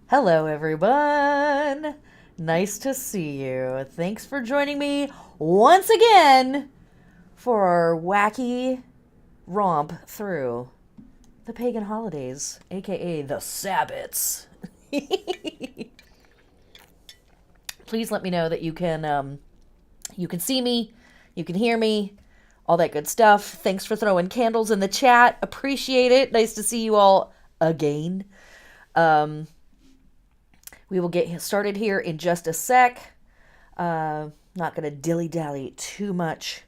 Hello, everyone. Nice to see you. Thanks for joining me once again for our wacky romp through the pagan holidays, aka the Sabbats. Please let me know that you can see me, you can hear me, all that good stuff. Thanks for throwing candles in the chat. Appreciate it. Nice to see you all again. Um, We will get started here in just a sec. Not going to dilly-dally too much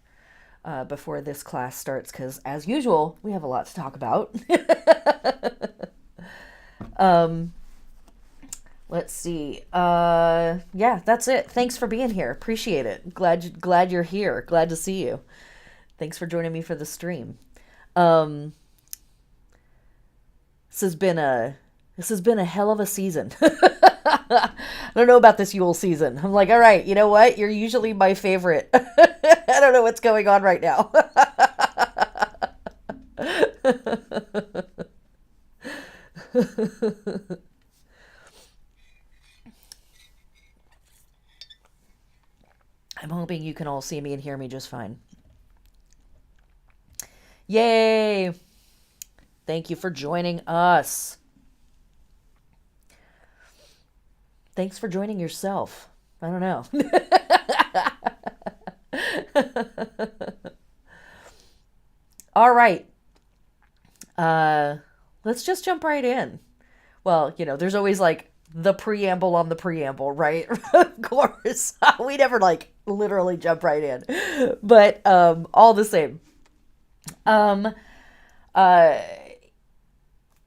before this class starts because, as usual, we have a lot to talk about. um, let's see. Yeah, that's it. Thanks for being here. Appreciate it. Glad you're here. Glad to see you. Thanks for joining me for the stream. Um, this has been a hell of a season. I don't know about this Yule season. I'm like, all right, you know what? You're usually my favorite. I don't know what's going on right now. I'm hoping you can all see me and hear me just fine. Yay! Thank you for joining us. Thanks for joining yourself. I don't know. All right. Uh, let's just jump right in. Well, there's always like the preamble on the preamble, right? Of course. We never like literally jump right in. But all the same. Um uh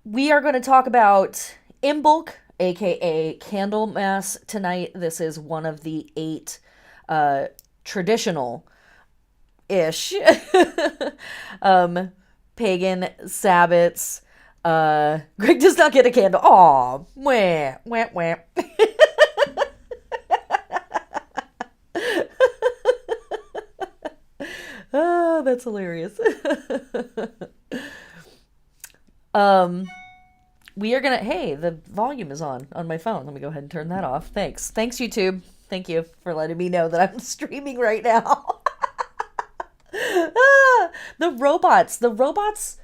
we are going to talk about Imbolc, aka Candlemas tonight. This is one of the 8 traditional ish um pagan sabbats. Greg does not get a candle. Aw, wah, wah, wah. Oh, that's hilarious. um we are gonna, hey, the volume is on my phone. Let me go ahead and turn that off. Thanks YouTube. Thank you for letting me know that I'm streaming right now. The robots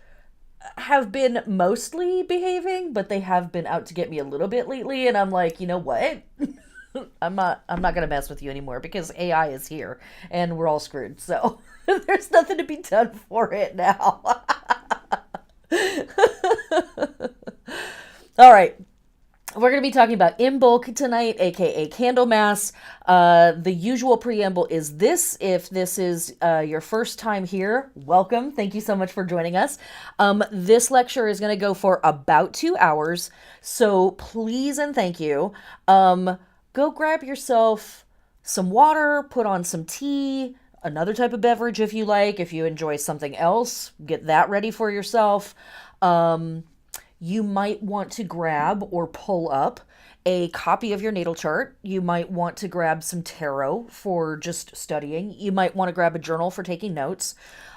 have been mostly behaving, but they have been out to get me a little bit lately, and I'm like, you know what? I'm not gonna mess with you anymore because AI is here and we're all screwed. So there's nothing to be done for it now. All right. We're going to be talking about Imbolc tonight, aka Candlemas. The usual preamble is this. If this is your first time here, welcome. Thank you so much for joining us. This lecture is going to go for about 2 hours, so please and thank you. Go grab yourself some water, put on some tea, another type of beverage if you like. If you enjoy something else, get that ready for yourself. You might want to grab or pull up a copy of your natal chart. You might want to grab some tarot for just studying. You might want to grab a journal for taking notes.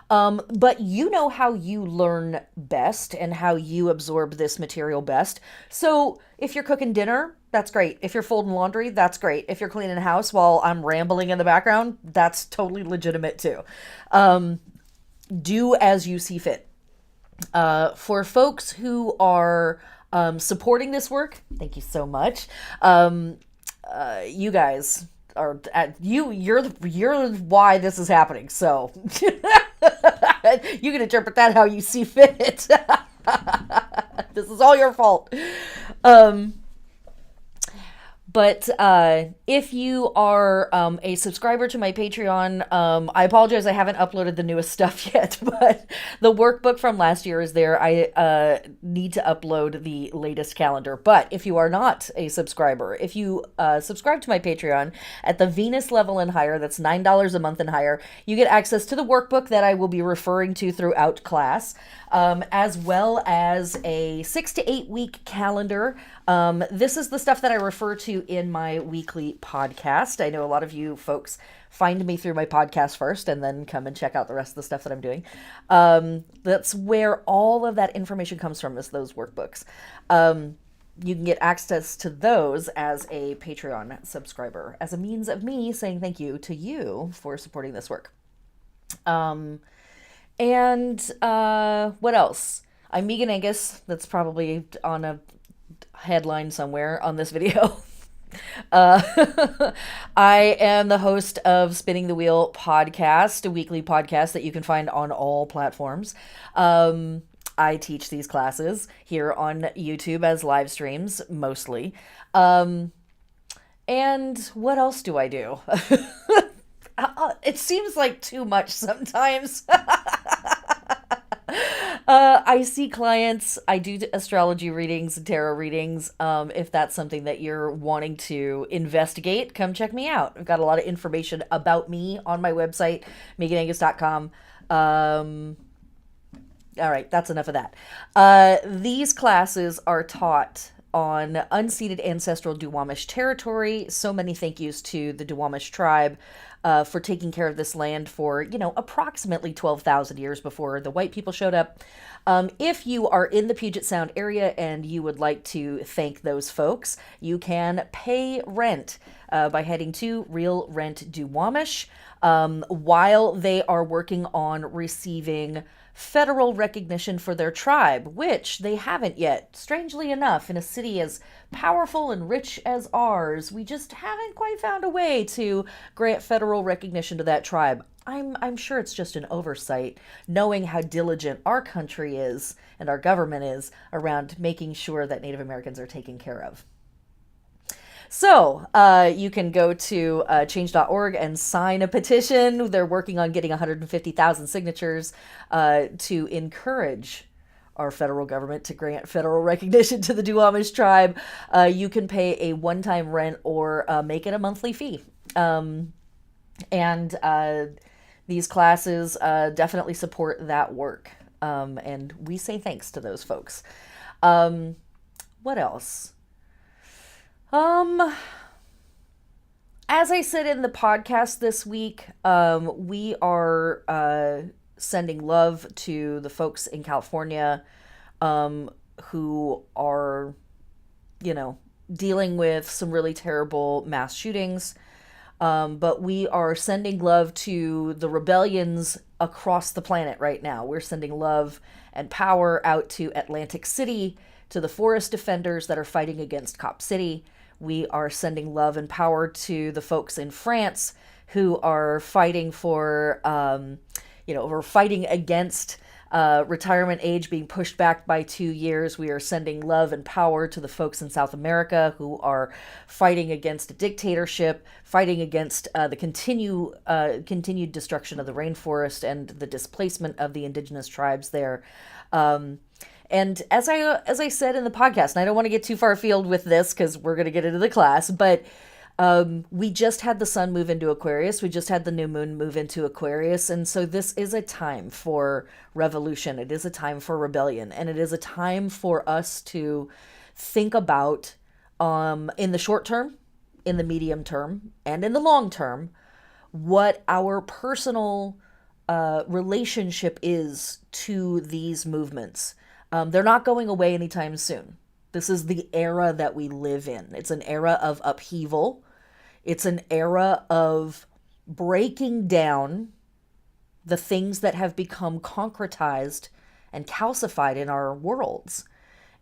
But you know how you learn best and how you absorb this material best. So if you're cooking dinner, that's great. If you're folding laundry, that's great. If you're cleaning the house while I'm rambling in the background, that's totally legitimate too. Do as you see fit. For folks who are supporting this work, thank you so much. You guys are you're why this is happening. So you can interpret that how you see fit. This is all your fault. But if you are a subscriber to my Patreon, I apologize I haven't uploaded the newest stuff yet, but the workbook from last year is there. I need to upload the latest calendar. But if you are not a subscriber, if you subscribe to my Patreon at the Venus level and higher, that's $9 a month and higher, you get access to the workbook that I will be referring to throughout class, as well as a 6 to 8 week calendar. This is the stuff that I refer to in my weekly podcast. I know a lot of you folks find me through my podcast first and then come and check out the rest of the stuff that I'm doing. That's where all of that information comes from, is those workbooks. You can get access to those as a Patreon subscriber, as a means of me saying thank you to you for supporting this work. Um, and what else? I'm Megan Angus. That's probably on a headline somewhere on this video. I am the host of Spinning the Wheel podcast, a weekly podcast that you can find on all platforms. I teach these classes here on YouTube as live streams mostly. And what else do I do? It seems like too much sometimes. I see clients. I do astrology readings and tarot readings. If that's something that you're wanting to investigate, come check me out. I've got a lot of information about me on my website, meganangus.com. All right, that's enough of that. These classes are taught on unceded ancestral Duwamish territory. So many thank yous to the Duwamish tribe for taking care of this land for, approximately 12,000 years before the white people showed up. If you are in the Puget Sound area and you would like to thank those folks, you can pay rent by heading to Real Rent Duwamish while they are working on receiving federal recognition for their tribe, which they haven't yet. Strangely enough, in a city as powerful and rich as ours, we just haven't quite found a way to grant federal recognition to that tribe. I'm sure it's just an oversight, knowing how diligent our country is and our government is around making sure that Native Americans are taken care of. So you can go to change.org and sign a petition. They're working on getting 150,000 signatures to encourage our federal government to grant federal recognition to the Duwamish tribe. You can pay a one-time rent or make it a monthly fee. And these classes definitely support that work. And we say thanks to those folks. What else? As I said in the podcast this week, we are sending love to the folks in California who are, dealing with some really terrible mass shootings. But we are sending love to the rebellions across the planet right now. We're sending love and power out to Atlantic City, to the forest defenders that are fighting against Cop City. We are sending love and power to the folks in France who are fighting for, we're fighting against retirement age being pushed back by 2 years. We are sending love and power to the folks in South America who are fighting against a dictatorship, fighting against the continued destruction of the rainforest and the displacement of the indigenous tribes there. And as I said in the podcast, and I don't want to get too far afield with this because we're going to get into the class, but we just had the sun move into Aquarius. We just had the new moon move into Aquarius. And so this is a time for revolution. It is a time for rebellion. And it is a time for us to think about, in the short term, in the medium term, and in the long term, what our personal relationship is to these movements. They're not going away anytime soon. This is the era that we live in. It's an era of upheaval. It's an era of breaking down the things that have become concretized and calcified in our worlds.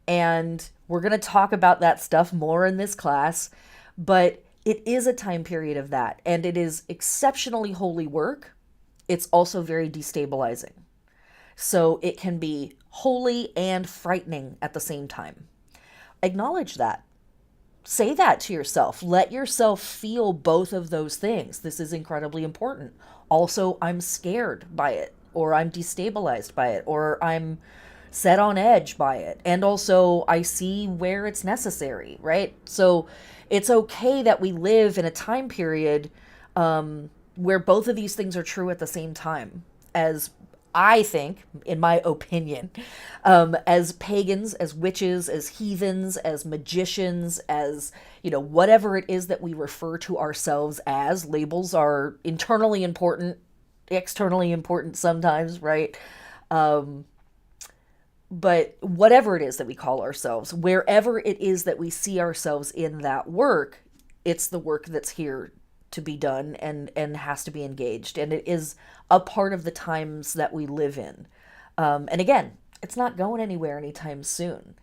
And we're going to talk about that stuff more in this class, but it is a time period of that. And it is exceptionally holy work. It's also very destabilizing. So it can be holy and frightening at the same time. Acknowledge that. Say that to yourself. Let yourself feel both of those things. This is incredibly important. Also, I'm scared by it, or I'm destabilized by it, or I'm set on edge by it. And also, I see where it's necessary, right? So it's okay that we live in a time period where both of these things are true at the same time, as I think, in my opinion, as pagans, as witches, as heathens, as magicians, as, whatever it is that we refer to ourselves as. Labels are internally important, externally important sometimes, right? But whatever it is that we call ourselves, wherever it is that we see ourselves in that work, it's the work that's here to be done and has to be engaged. And it is a part of the times that we live in. And again, it's not going anywhere anytime soon.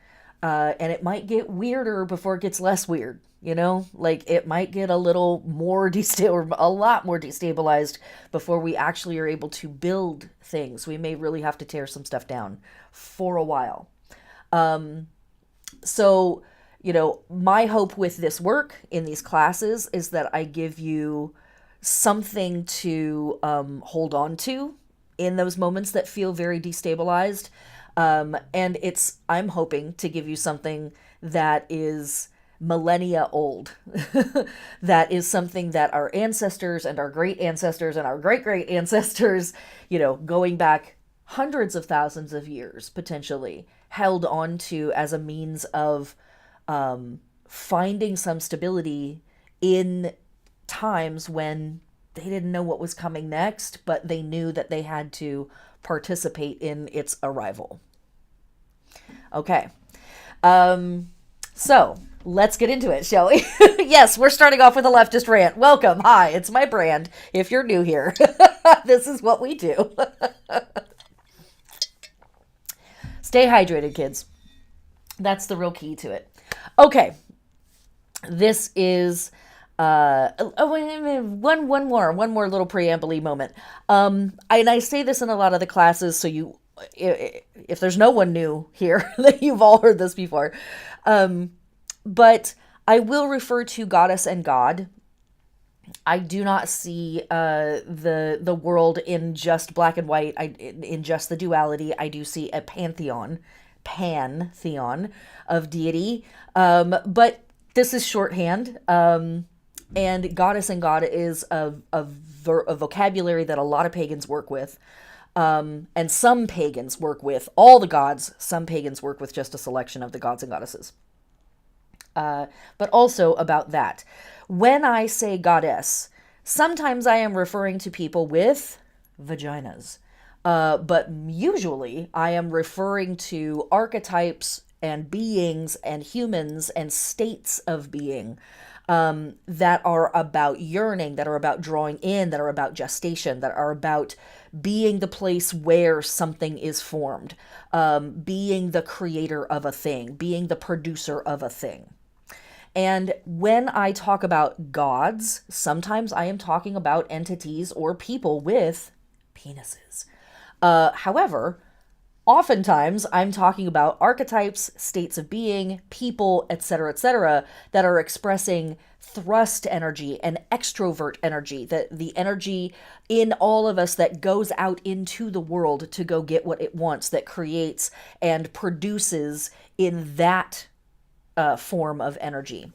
And it might get weirder before it gets less weird. Like it might get a little more or a lot more destabilized before we actually are able to build things. We may really have to tear some stuff down for a while. So, my hope with this work in these classes is that I give you something to hold on to in those moments that feel very destabilized. And I'm hoping to give you something that is millennia old. That is something that our ancestors and our great ancestors and our great great ancestors, going back hundreds of thousands of years potentially, held on to as a means of finding some stability in times when they didn't know what was coming next, but they knew that they had to participate in its arrival. Okay. So let's get into it, shall we? Yes, we're starting off with a leftist rant. Welcome. Hi, it's my brand. If you're new here, this is what we do. Stay hydrated, kids. That's the real key to it. Okay. This is one more little preamble-y moment. And I say this in a lot of the classes, so if there's no one new here, that you've all heard this before. But I will refer to goddess and god. I do not see the world in just black and white, in just the duality. I do see a pantheon of deity. But this is shorthand. And goddess and god is a vocabulary that a lot of pagans work with. And some pagans work with all the gods. Some pagans work with just a selection of the gods and goddesses. But also about that. When I say goddess, sometimes I am referring to people with vaginas. But usually I am referring to archetypes and beings and humans and states of being that are about yearning, that are about drawing in, that are about gestation, that are about being the place where something is formed, being the creator of a thing, being the producer of a thing. And when I talk about gods, sometimes I am talking about entities or people with penises. However, oftentimes I'm talking about archetypes, states of being, people, etc., that are expressing thrust energy and extrovert energy, the energy in all of us that goes out into the world to go get what it wants, that creates and produces in that form of energy.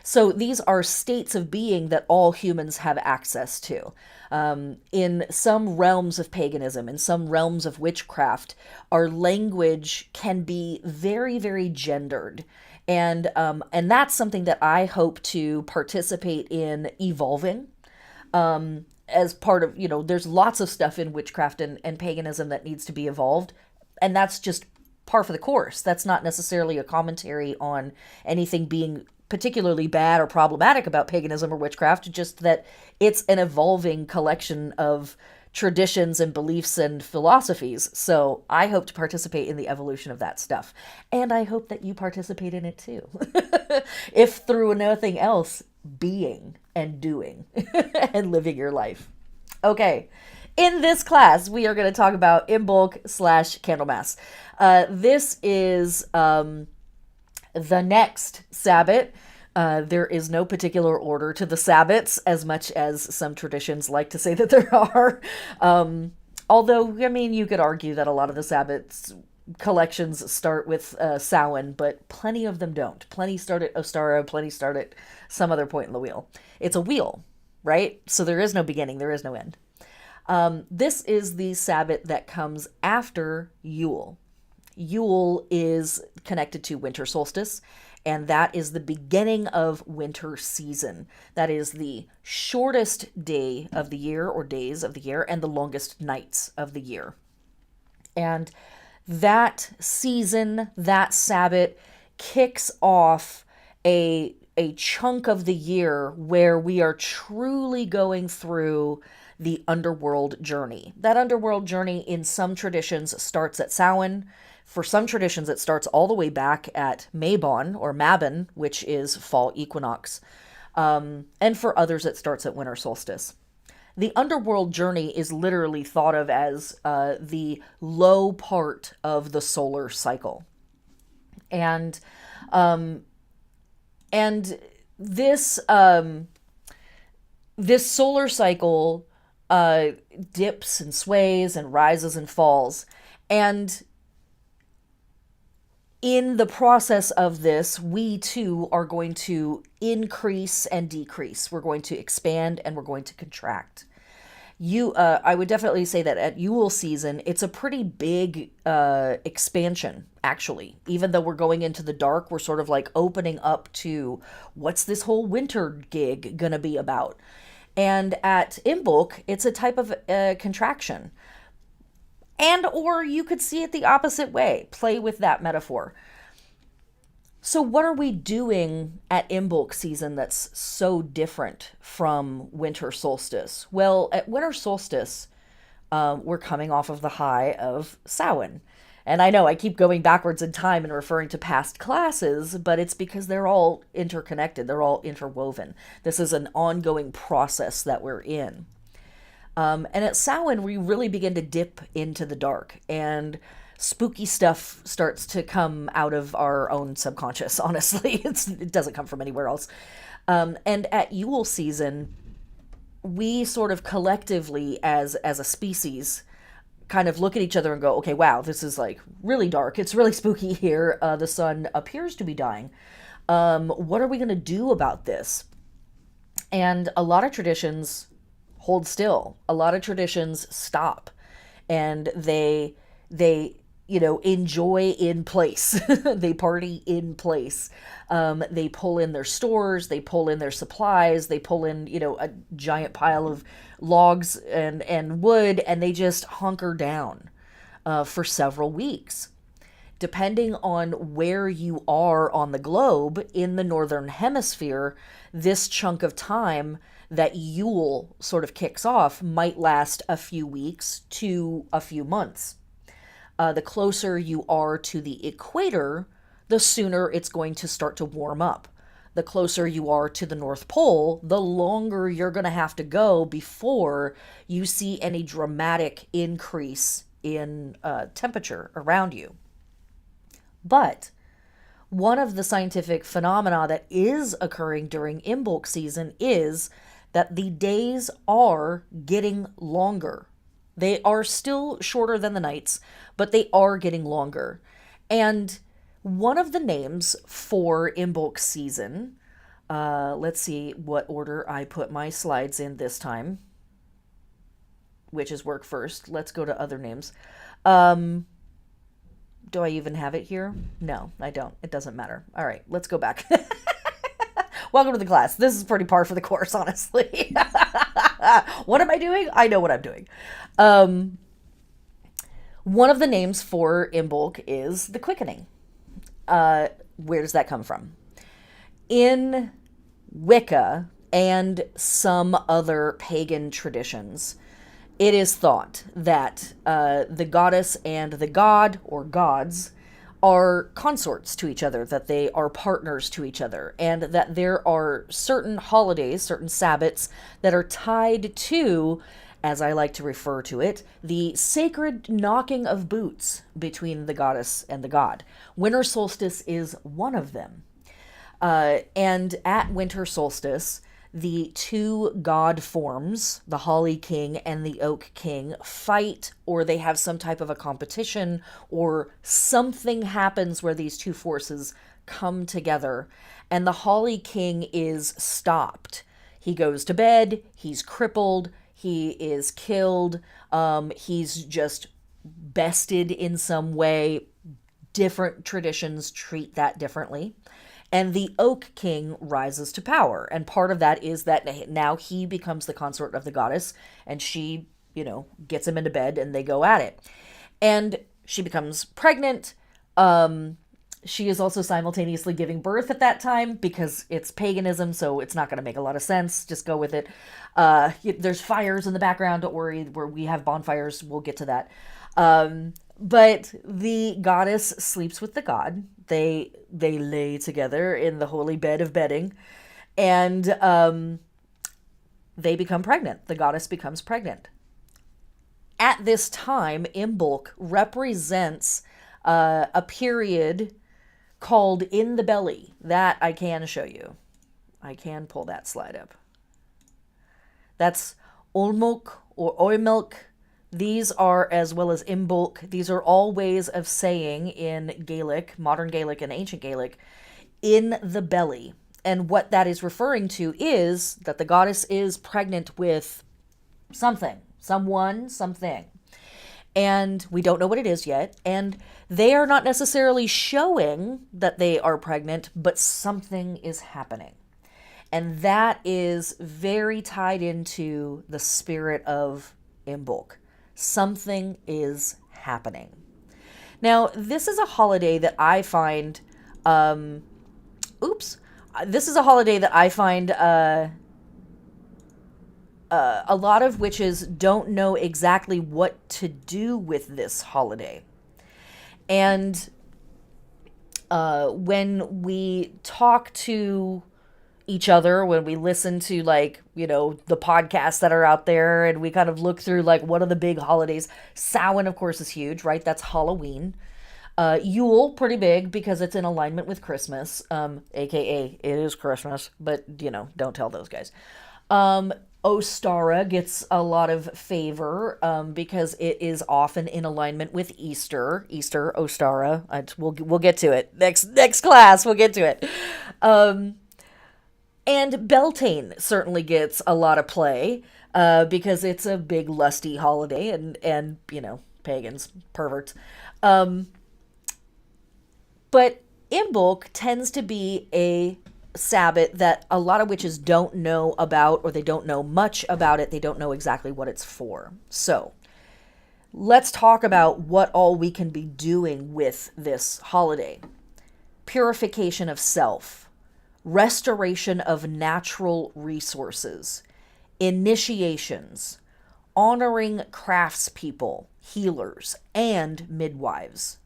So these are states of being that all humans have access to. In some realms of paganism, in some realms of witchcraft, our language can be very, very gendered. And that's something that I hope to participate in evolving. As part of, there's lots of stuff in witchcraft and paganism that needs to be evolved. And that's just par for the course. That's not necessarily a commentary on anything being particularly bad or problematic about paganism or witchcraft, just that it's an evolving collection of traditions and beliefs and philosophies. So I hope to participate in the evolution of that stuff. And I hope that you participate in it too. If through nothing else, being and doing and living your life. Okay. In this class, we are going to talk about Imbolc / Candlemas. This is the next Sabbat. There is no particular order to the Sabbats, as much as some traditions like to say that there are. Although, you could argue that a lot of the Sabbats collections start with Samhain, but plenty of them don't. Plenty start at Ostara, plenty start at some other point in the wheel. It's a wheel, right? So there is no beginning, there is no end. This is the Sabbat that comes after Yule. Yule is connected to winter solstice, and that is the beginning of winter season. That is the shortest day of the year, or days of the year, and the longest nights of the year. And that season, that Sabbath kicks off a chunk of the year where we are truly going through the underworld journey. That underworld journey in some traditions starts at Samhain. For some traditions, it starts all the way back at Mabon or Mabon, which is fall equinox. And for others, it starts at winter solstice. The underworld journey is literally thought of as the low part of the solar cycle. And and this solar cycle dips and sways and rises and falls. And in the process of this, we too are going to increase and decrease. We're going to expand and we're going to contract. I would definitely say that at Yule season, it's a pretty big expansion, actually. Even though we're going into the dark, we're sort of like opening up to what's this whole winter gig gonna be about. And at Imbolc, it's a type of contraction. And or you could see it the opposite way. Play with that metaphor. So, what are we doing at Imbolc season that's so different from winter solstice? Well, at winter solstice, we're coming off of the high of Samhain. And I know I keep going backwards in time and referring to past classes, but it's because they're all interconnected, they're all interwoven. This is an ongoing process that we're in. And at Samhain, we really begin to dip into the dark, and spooky stuff starts to come out of our own subconscious, honestly. It doesn't come from anywhere else. And at Yule season, we sort of collectively, as a species, kind of look at each other and go, okay, wow, this is like really dark. It's really spooky here. The sun appears to be dying. What are we going to do about this? And a lot of traditions hold still. A lot of traditions stop, and they enjoy in place. They party in place. They pull in their stores, they pull in their supplies, they pull in, a giant pile of logs and wood, and they just hunker down for several weeks. Depending on where you are on the globe in the northern hemisphere, this chunk of time that Yule sort of kicks off might last a few weeks to a few months. The closer you are to the equator, the sooner it's going to start to warm up. The closer you are to the North Pole, the longer you're going to have to go before you see any dramatic increase in temperature around you. But one of the scientific phenomena that is occurring during Imbolc season is that the days are getting longer. They are still shorter than the nights, but they are getting longer. And one of the names for Imbolc season, let's see what order I put my slides in this time, which is work first. Let's go to other names. Do I even have it here? No, I don't. It doesn't matter. All right, let's go back. Welcome to the class. This is pretty par for the course, honestly. What am I doing? I know what I'm doing. One of the names for Imbolc is the Quickening. Where does that come from? In Wicca and some other pagan traditions, it is thought that the goddess and the god, or gods, are consorts to each other, that they are partners to each other, and that there are certain holidays, certain Sabbats, that are tied to, as I like to refer to it, the sacred knocking of boots between the goddess and the god. Winter solstice is one of them. And at winter solstice, the two god forms, the Holly King and the Oak King, fight, or they have some type of a competition, or something happens where these two forces come together, and the Holly King is stopped. He goes to bed, he's crippled, he is killed, he's just bested in some way. Different traditions treat that differently. And the Oak King rises to power. And part of that is that now he becomes the consort of the goddess, and she, gets him into bed and they go at it. And She becomes pregnant. She is also simultaneously giving birth at that time because it's paganism, so it's not going to make a lot of sense. Just go with it. There's fires in the background. Don't worry, where we have bonfires. We'll get to that. But the goddess sleeps with the god. They lay together in the holy bed of bedding, and they become pregnant. The goddess becomes pregnant. At this time, Imbolc represents a period called in the belly. That I can show you. I can pull that slide up. That's Olmulc or Oimulc. These are, as well as Imbolc, these are all ways of saying in Gaelic, modern Gaelic and ancient Gaelic, in the belly. And what that is referring to is that the goddess is pregnant with something, someone, something. And we don't know what it is yet. And they are not necessarily showing that they are pregnant, but something is happening. And that is very tied into the spirit of Imbolc. Something is happening. Now, this is a holiday that I find, this is a holiday that I find a lot of witches don't know exactly what to do with this holiday. And when we talk to each other, when we listen to, like, you know, the podcasts that are out there, and we kind of look through, like, what are the big holidays? Samhain, of course, is huge, right? That's Halloween. Yule, pretty big because it's in alignment with Christmas, aka it is Christmas, but, you know, don't tell those guys. Ostara gets a lot of favor because it is often in alignment with Easter. Easter, Ostara. We'll get to it next class. We'll get to it. And Beltane certainly gets a lot of play because it's a big lusty holiday, and you know, pagans, perverts. But Imbolc tends to be a Sabbat that a lot of witches don't know about, or they don't know much about it. They don't know exactly what it's for. So let's talk about what all we can be doing with this holiday. Purification of self, restoration of natural resources, initiations, honoring craftspeople, healers, and midwives,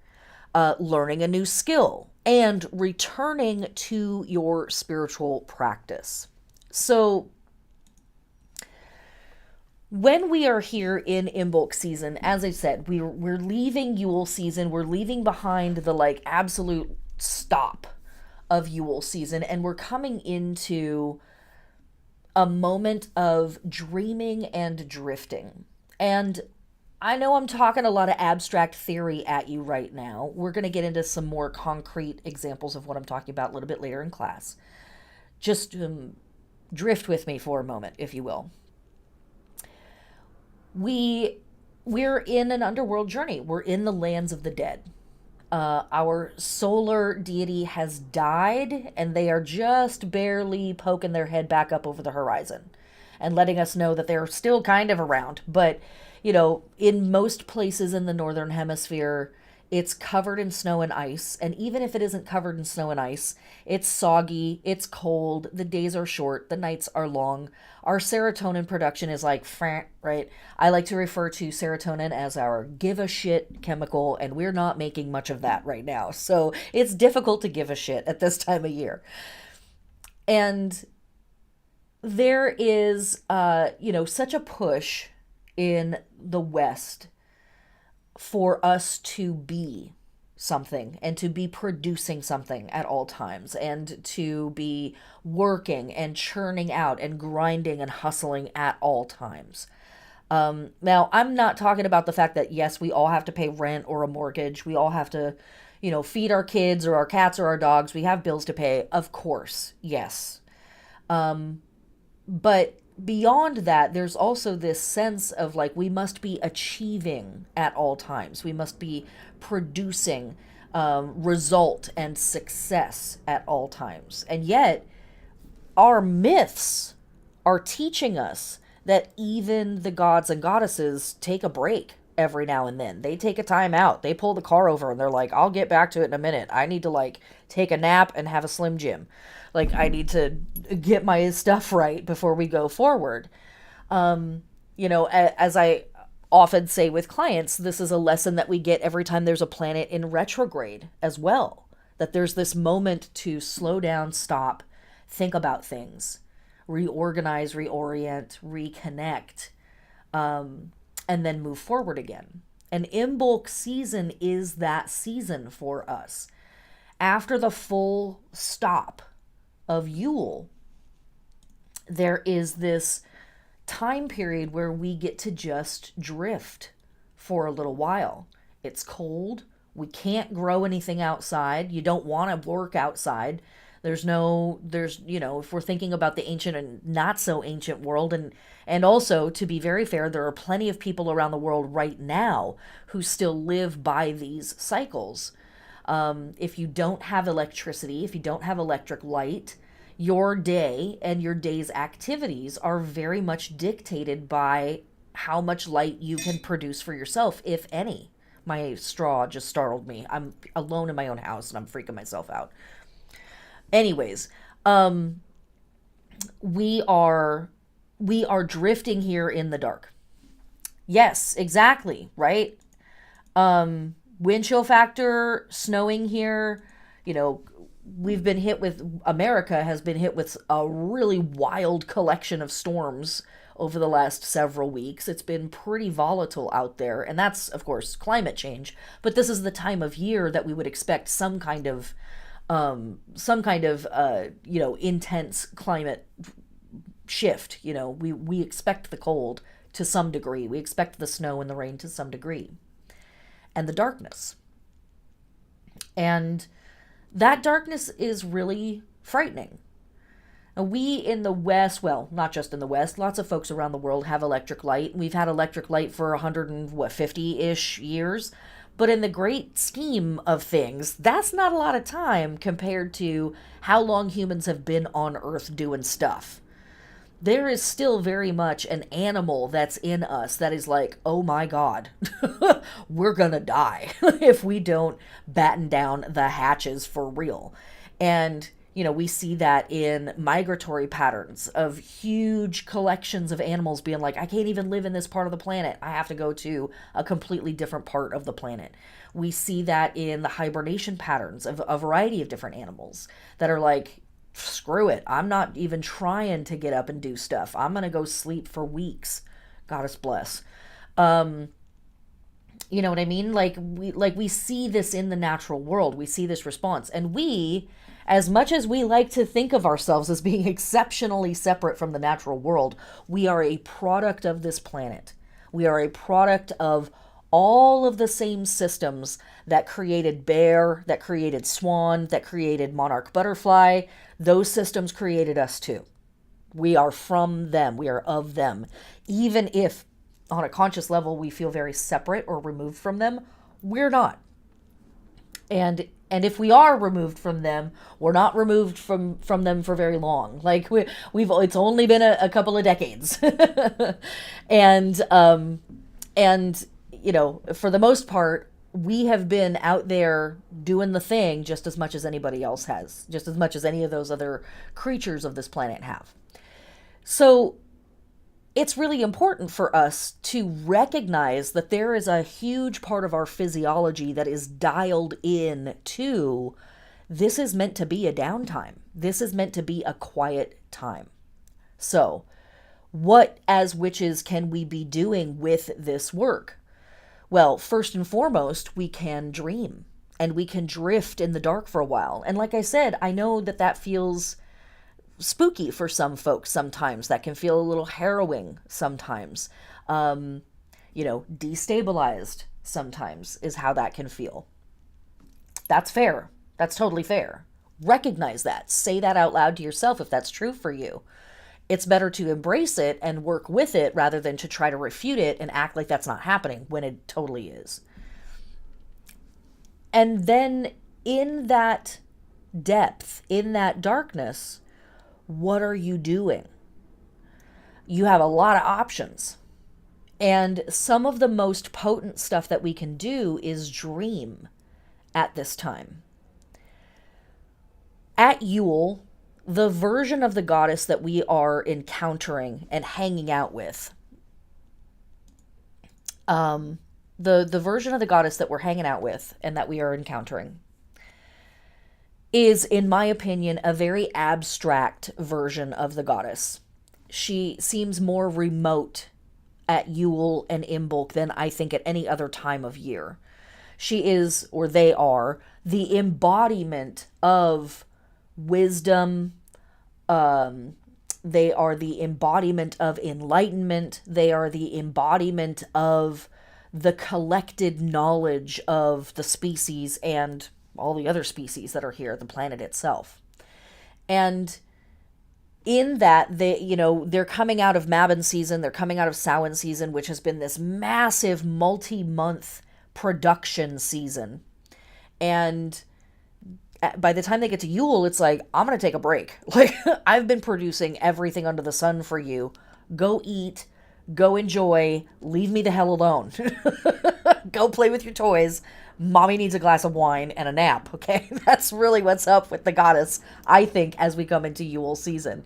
learning a new skill, and returning to your spiritual practice. So when we are here in Imbolc season, as I said, we're leaving Yule season. We're leaving behind the, like, absolute stop of Yule season, and we're coming into a moment of dreaming and drifting. And I know I'm talking a lot of abstract theory at you right now. We're going to get into some more concrete examples of what I'm talking about a little bit later in class. Just drift with me for a moment, if you will. We're in an underworld journey. We're in the lands of the dead. Our solar deity has died, and they are just barely poking their head back up over the horizon and letting us know that they're still kind of around. But, you know, in most places in the northern hemisphere, it's covered in snow and ice. And even if it isn't covered in snow and ice, it's soggy, it's cold, the days are short, the nights are long. Our serotonin production is like, right? I like to refer to serotonin as our give a shit chemical, and we're not making much of that right now. So it's difficult to give a shit at this time of year. And there is, such a push in the West for us to be something and to be producing something at all times and to be working and churning out and grinding and hustling at all times. Now, I'm not talking about the fact that, yes, we all have to pay rent or a mortgage. We all have to, feed our kids or our cats or our dogs. We have bills to pay. Of course, yes. But beyond that, there's also this sense of, like, we must be achieving at all times. We must be producing result and success at all times. And yet, our myths are teaching us that even the gods and goddesses take a break. every now and then. They take a time out. They pull the car over and they're like, I'll get back to it in a minute. I need to like take a nap and have a Slim Jim. Like I need to get my stuff right before we go forward. As I often say with clients, this is a lesson that we get every time there's a planet in retrograde as well. That there's this moment to slow down, stop, think about things, reorganize, reorient, reconnect, and then move forward again. An Imbolc season is that season for us. After the full stop of Yule, there is this time period where we get to just drift for a little while. It's cold. We can't grow anything outside. You don't want to work outside. If we're thinking about the ancient and not so ancient world, and also, to be very fair, there are plenty of people around the world right now who still live by these cycles. If you don't have electricity, if you don't have electric light, your day and your day's activities are very much dictated by how much light you can produce for yourself, if any. My straw just startled me. I'm alone in my own house and I'm freaking myself out. Anyways, we are drifting here in the dark. Yes, exactly, right? Wind chill factor, snowing here, we've been hit with, America has been hit with a really wild collection of storms over the last several weeks. It's been pretty volatile out there, and that's, of course, climate change. But this is the time of year that we would expect some kind of intense climate shift. We expect the cold to some degree. We expect the snow and the rain to some degree, and the darkness. And that darkness is really frightening. Now, we in the West, well, not just in the West, lots of folks around the world have electric light. We've had electric light for 150-ish years. But in the great scheme of things, that's not a lot of time compared to how long humans have been on Earth doing stuff. There is still very much an animal that's in us that is like, oh my God, we're gonna die if we don't batten down the hatches for real. And we see that in migratory patterns of huge collections of animals being like, I can't even live in this part of the planet. I have to go to a completely different part of the planet. We see that in the hibernation patterns of a variety of different animals that are like, screw it. I'm not even trying to get up and do stuff. I'm going to go sleep for weeks. Goddess bless. You know what I mean? We see this in the natural world. We see this response. And we, as much as we like to think of ourselves as being exceptionally separate from the natural world, we are a product of this planet. We are a product of all of the same systems that created bear, that created swan, that created monarch butterfly. Those systems created us too. We are from them. We are of them. Even if on a conscious level we feel very separate or removed from them, we're not. And if we are removed from them, we're not removed from them for very long. Like it's only been a couple of decades. and for the most part, we have been out there doing the thing just as much as anybody else has, just as much as any of those other creatures of this planet have. So it's really important for us to recognize that there is a huge part of our physiology that is dialed in to, this is meant to be a downtime. This is meant to be a quiet time. So what as witches can we be doing with this work? Well, first and foremost, we can dream and we can drift in the dark for a while. And like I said, I know that feels spooky for some folks sometimes. That can feel a little harrowing sometimes. Destabilized sometimes is how that can feel. That's fair. That's totally fair. Recognize that. Say that out loud to yourself if that's true for you. It's better to embrace it and work with it rather than to try to refute it and act like that's not happening when it totally is. And then in that depth, in that darkness, what are you doing? You have a lot of options. And some of the most potent stuff that we can do is dream at this time. At Yule, the version of the goddess that we are encountering and hanging out with, the version of the goddess that we're hanging out with and that we are encountering is, in my opinion, a very abstract version of the goddess. She seems more remote at Yule and Imbolc than I think at any other time of year. She is, or they are, the embodiment of wisdom. They are the embodiment of enlightenment. They are the embodiment of the collected knowledge of the species and all the other species that are here, the planet itself. And in that, they're coming out of Mabon season, they're coming out of Samhain season, which has been this massive multi-month production season. And by the time they get to Yule, it's like, I'm going to take a break. Like, I've been producing everything under the sun for you. Go eat, go enjoy, leave me the hell alone. Go play with your toys. Mommy needs a glass of wine and a nap, okay? That's really what's up with the goddess, I think, as we come into Yule season.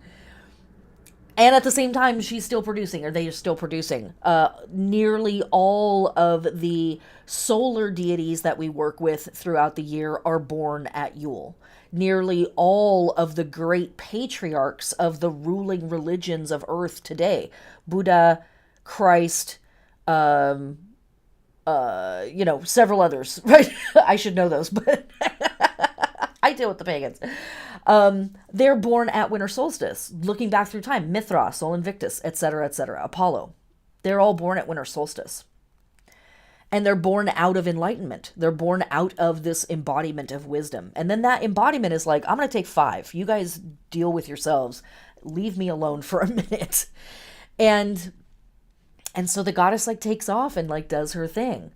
And at the same time, she's still producing, or they are still producing. Nearly all of the solar deities that we work with throughout the year are born at Yule. Nearly all of the great patriarchs of the ruling religions of Earth today, Buddha, Christ, several others, right? I should know those, but I deal with the pagans. They're born at winter solstice, looking back through time. Mithra, Sol Invictus, etc., etc., Apollo. They're all born at winter solstice. And they're born out of enlightenment. They're born out of this embodiment of wisdom. And then that embodiment is like, I'm going to take 5. You guys deal with yourselves. Leave me alone for a minute. And so the goddess takes off and does her thing.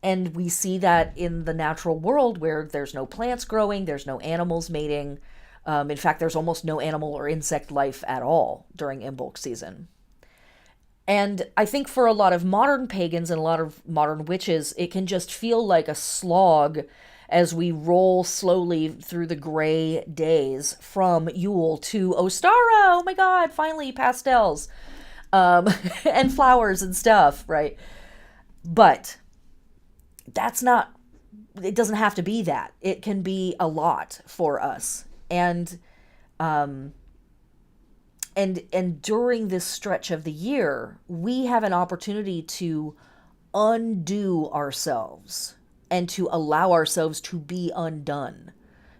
And we see that in the natural world where there's no plants growing, there's no animals mating. In fact, there's almost no animal or insect life at all during Imbolc season. And I think for a lot of modern pagans and a lot of modern witches, it can just feel like a slog as we roll slowly through the gray days from Yule to Ostara. Oh my God, finally pastels. And flowers and stuff, right? But that's not, it doesn't have to be that. It can be a lot for us. And during this stretch of the year, we have an opportunity to undo ourselves and to allow ourselves to be undone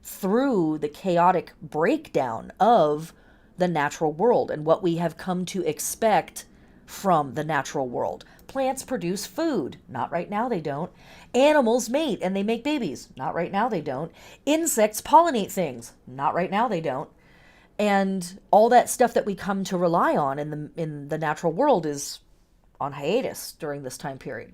through the chaotic breakdown of the natural world and what we have come to expect from the natural world. Plants produce food. Not right now, they don't. Animals mate and they make babies. Not right now, they don't. Insects pollinate things. Not right now, they don't. And all that stuff that we come to rely on in the natural world is on hiatus during this time period.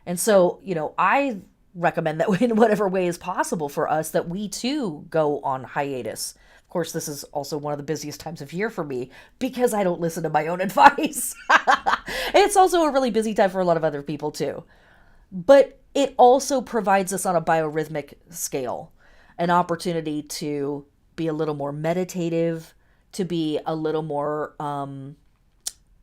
And so, I recommend that in whatever way is possible for us that we too go on hiatus. Of course, this is also one of the busiest times of year for me because I don't listen to my own advice. It's also a really busy time for a lot of other people too. But it also provides us on a biorhythmic scale an opportunity to be a little more meditative, to be a little more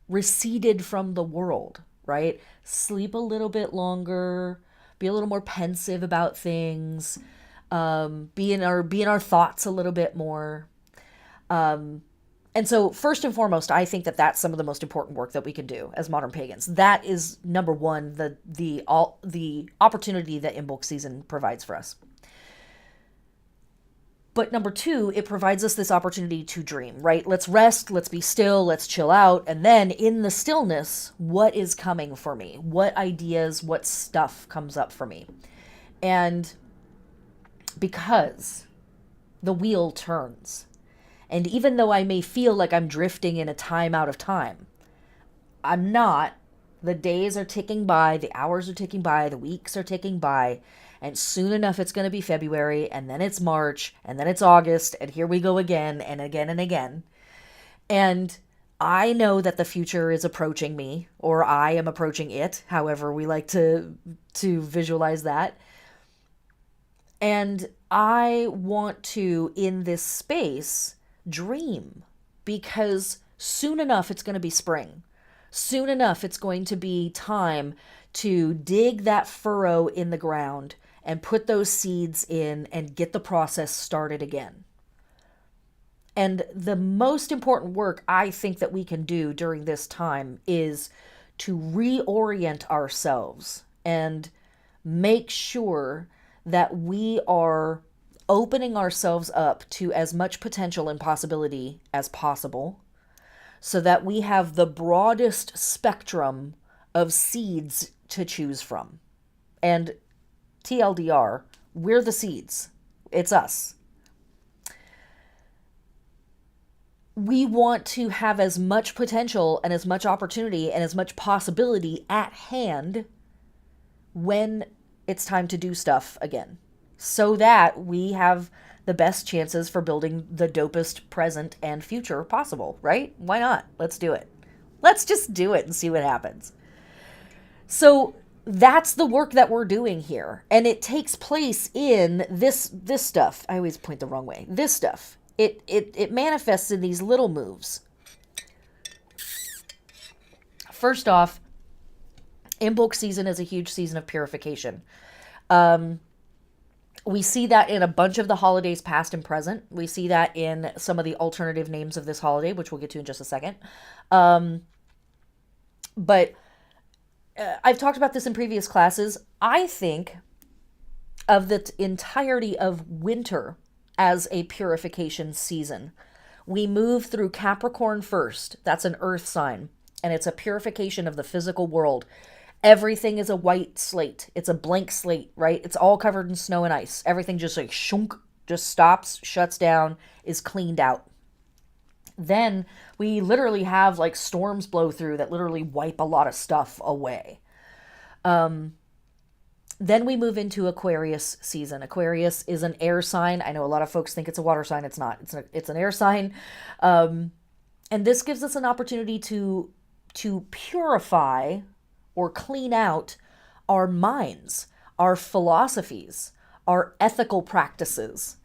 receded from the world, right? Sleep a little bit longer, be a little more pensive about things, be in our thoughts a little bit more. And so first and foremost, I think that that's some of the most important work that we can do as modern pagans. That is number one, the opportunity that Imbolc season provides for us. But number two, it provides us this opportunity to dream, right? Let's rest, let's be still, let's chill out. And then in the stillness, what is coming for me? What ideas, what stuff comes up for me? And because the wheel turns, and even though I may feel like I'm drifting in a time out of time, I'm not. The days are ticking by, the hours are ticking by, the weeks are ticking by, and soon enough it's going to be February, and then it's March, and then it's August, and here we go again and again and again. And I know that the future is approaching me, or I am approaching it, however we like to visualize that. And I want to, in this space, dream, because soon enough it's going to be spring. Soon enough it's going to be time to dig that furrow in the ground and put those seeds in and get the process started again. And the most important work I think that we can do during this time is to reorient ourselves and make sure that we are opening ourselves up to as much potential and possibility as possible so that we have the broadest spectrum of seeds to choose from. And TLDR, we're the seeds. It's us. We want to have as much potential and as much opportunity and as much possibility at hand when it's time to do stuff again, so that we have the best chances for building the dopest present and future possible, right? Why not? Let's do it. Let's just do it and see what happens. So that's the work that we're doing here. And it takes place in this stuff. I always point the wrong way. This stuff. It manifests in these little moves. First off, Imbolc season is a huge season of purification. We see that in a bunch of the holidays past and present. We see that in some of the alternative names of this holiday, which we'll get to in just a second. But I've talked about this in previous classes. I think of the entirety of winter as a purification season. We move through Capricorn first. That's an earth sign. And it's a purification of the physical world. Everything is a white slate. It's a blank slate, right? It's all covered in snow and ice. Everything just like shunk, just stops, shuts down, is cleaned out. Then we literally have like storms blow through that literally wipe a lot of stuff away. Then we move into Aquarius season. Aquarius is an air sign. I know a lot of folks think it's a water sign. It's not. It's an air sign. And this gives us an opportunity to purify or clean out our minds, our philosophies, our ethical practices.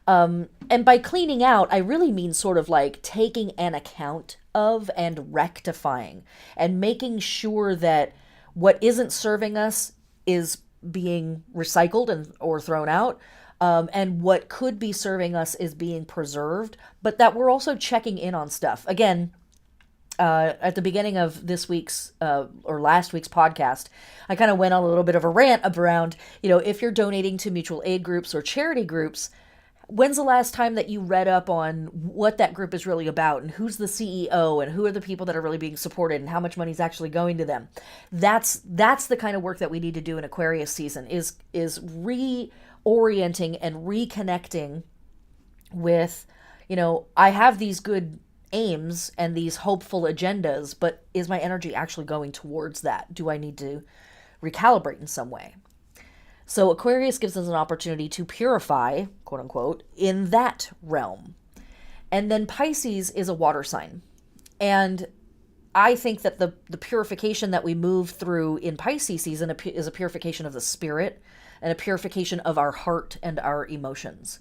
And by cleaning out, I really mean sort of like taking an account of and rectifying and making sure that what isn't serving us is being recycled and or thrown out, and what could be serving us is being preserved, but that we're also checking in on stuff. Again, at the beginning of this week's or last week's podcast, I kind of went on a little bit of a rant around, if you're donating to mutual aid groups or charity groups, when's the last time that you read up on what that group is really about and who's the CEO and who are the people that are really being supported and how much money is actually going to them? That's the kind of work that we need to do in Aquarius season is reorienting and reconnecting with, I have these good aims and these hopeful agendas, but is my energy actually going towards that? Do I need to recalibrate in some way? So Aquarius gives us an opportunity to purify, quote unquote, in that realm. And then Pisces is a water sign. And I think that the purification that we move through in Pisces season is a purification of the spirit and a purification of our heart and our emotions.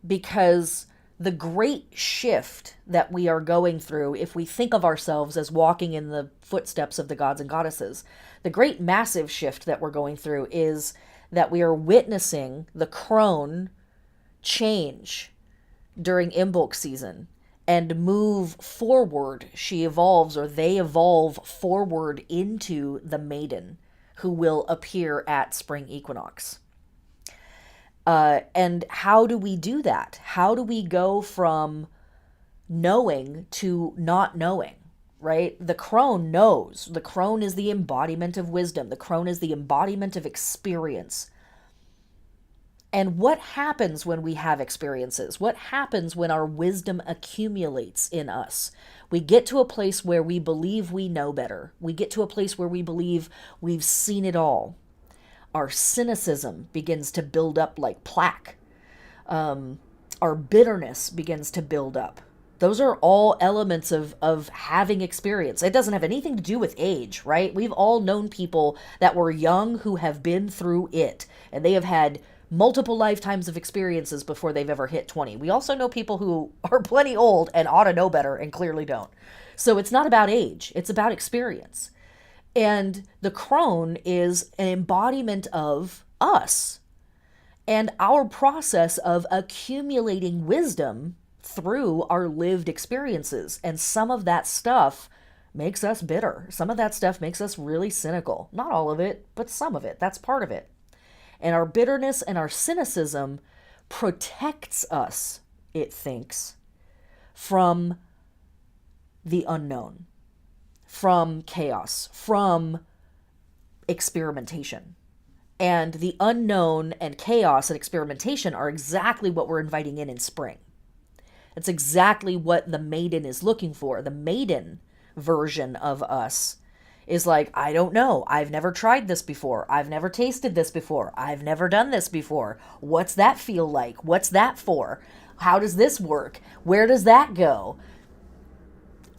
Because the great shift that we are going through, if we think of ourselves as walking in the footsteps of the gods and goddesses, the great massive shift that we're going through is that we are witnessing the crone change during Imbolc season and move forward. She evolves, or they evolve forward into the maiden who will appear at spring equinox. And how do we do that? How do we go from knowing to not knowing, right? The crone knows. The crone is the embodiment of wisdom. The crone is the embodiment of experience. And what happens when we have experiences? What happens when our wisdom accumulates in us? We get to a place where we believe we know better. We get to a place where we believe we've seen it all. Our cynicism begins to build up like plaque. Our bitterness begins to build up. Those are all elements of having experience. It doesn't have anything to do with age, right? We've all known people that were young who have been through it, and they have had multiple lifetimes of experiences before they've ever hit 20. We also know people who are plenty old and ought to know better and clearly don't. So it's not about age, it's about experience. And the crone is an embodiment of us and our process of accumulating wisdom through our lived experiences. And some of that stuff makes us bitter. Some of that stuff makes us really cynical. Not all of it, but some of it. That's part of it. And our bitterness and our cynicism protects us, it thinks, from the unknown, from chaos, from experimentation. And the unknown and chaos and experimentation are exactly what we're inviting in spring. It's exactly what the maiden is looking for. The maiden version of us is like, I don't know. I've never tried this before. I've never tasted this before. I've never done this before. What's that feel like? What's that for? How does this work? Where does that go?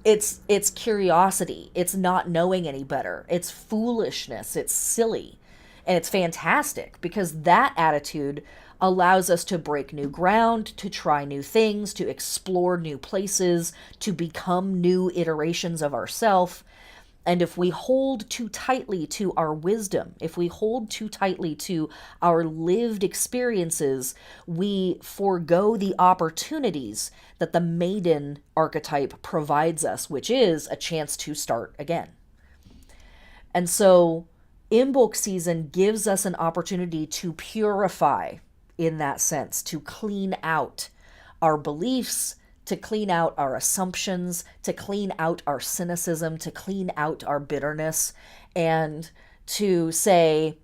It's curiosity. It's not knowing any better. It's foolishness. It's silly. And it's fantastic because that attitude allows us to break new ground, to try new things, to explore new places, to become new iterations of ourselves. And if we hold too tightly to our wisdom, if we hold too tightly to our lived experiences, we forego the opportunities that the maiden archetype provides us, which is a chance to start again. And so Imbolc season gives us an opportunity to purify in that sense, to clean out our beliefs, to clean out our assumptions, to clean out our cynicism, to clean out our bitterness, and to say,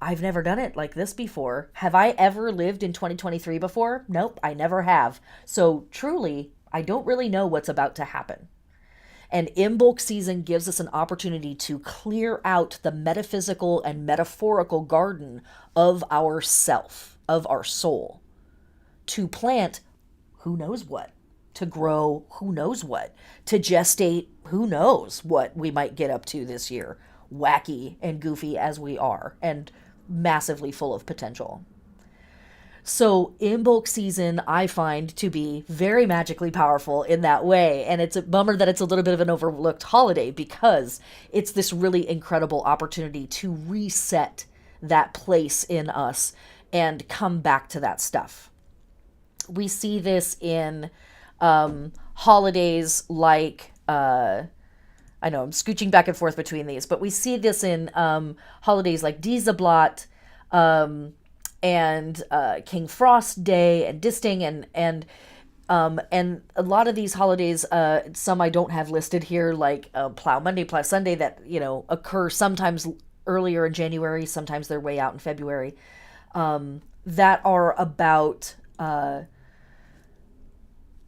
I've never done it like this before. Have I ever lived in 2023 before? Nope, I never have. So truly, I don't really know what's about to happen. And Imbolc season gives us an opportunity to clear out the metaphysical and metaphorical garden of our self, of our soul, to plant who knows what, to grow who knows what, to gestate who knows what we might get up to this year, wacky and goofy as we are, and massively full of potential. So Imbolc season I find to be very magically powerful in that way, and it's a bummer that it's a little bit of an overlooked holiday because it's this really incredible opportunity to reset that place in us and come back to that stuff. We see this in holidays like, I know I'm scooching back and forth between these, but we see this in holidays like Die Sabbat, and King Frost Day and Disting and a lot of these holidays, some I don't have listed here, like Plow Monday, Plow Sunday, that occur sometimes earlier in January, sometimes they're way out in February, that are about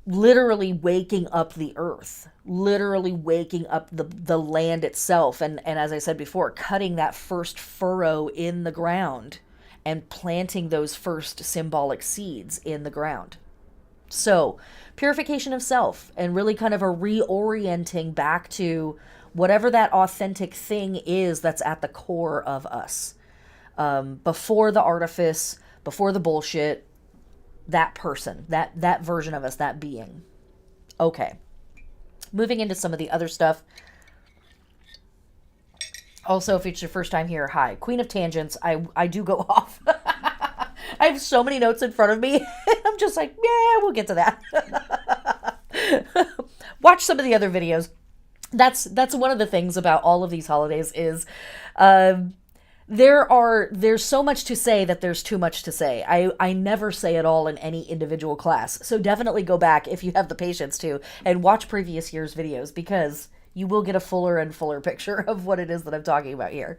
literally waking up the earth, literally waking up the land itself, and as I said before, cutting that first furrow in the ground and planting those first symbolic seeds in the ground. So, purification of self and really kind of a reorienting back to whatever that authentic thing is that's at the core of us. Before the artifice, before the bullshit, that person, that version of us, that being. Okay. Moving into some of the other stuff. Also, if it's your first time here, hi. Queen of Tangents. I do go off. I have so many notes in front of me. I'm just like, yeah, we'll get to that. Watch some of the other videos. That's one of the things about all of these holidays is there's so much to say that there's too much to say. I never say it all in any individual class. So definitely go back if you have the patience to and watch previous year's videos because you will get a fuller and fuller picture of what it is that I'm talking about here.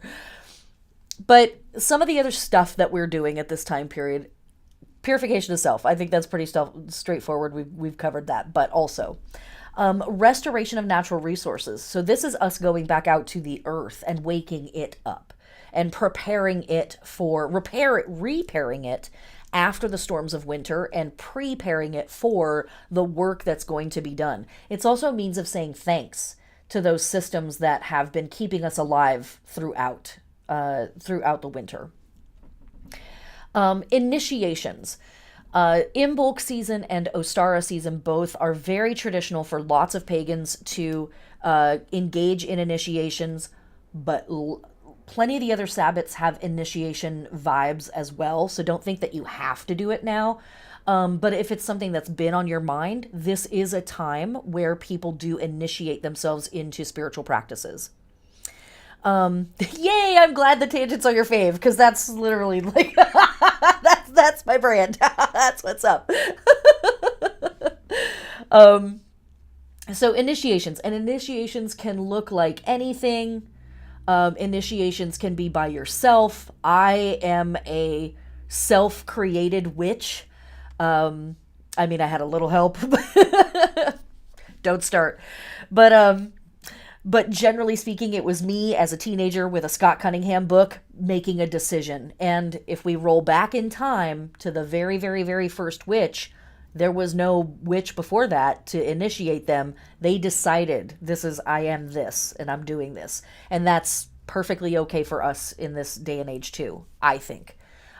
But some of the other stuff that we're doing at this time period, purification of self, I think that's pretty straightforward. We've covered that. But also, restoration of natural resources. So this is us going back out to the earth and waking it up and preparing it for repairing it after the storms of winter and preparing it for the work that's going to be done. It's also a means of saying thanks to those systems that have been keeping us alive throughout the winter. Initiations. Imbolc season and Ostara season both are very traditional for lots of pagans to engage in initiations, but plenty of the other Sabbats have initiation vibes as well, so don't think that you have to do it now. But if it's something that's been on your mind, this is a time where people do initiate themselves into spiritual practices. Yay, I'm glad the tangents are your fave, because that's literally like, that's my brand. That's what's up. So initiations, and initiations can look like anything. Initiations can be by yourself. I am a self-created witch. I mean, I had a little help. Don't start. But generally speaking, it was me as a teenager with a Scott Cunningham book making a decision. And if we roll back in time to the very, very, very first witch, there was no witch before that to initiate them. They decided, I am this, and I'm doing this. And that's perfectly okay for us in this day and age too, I think.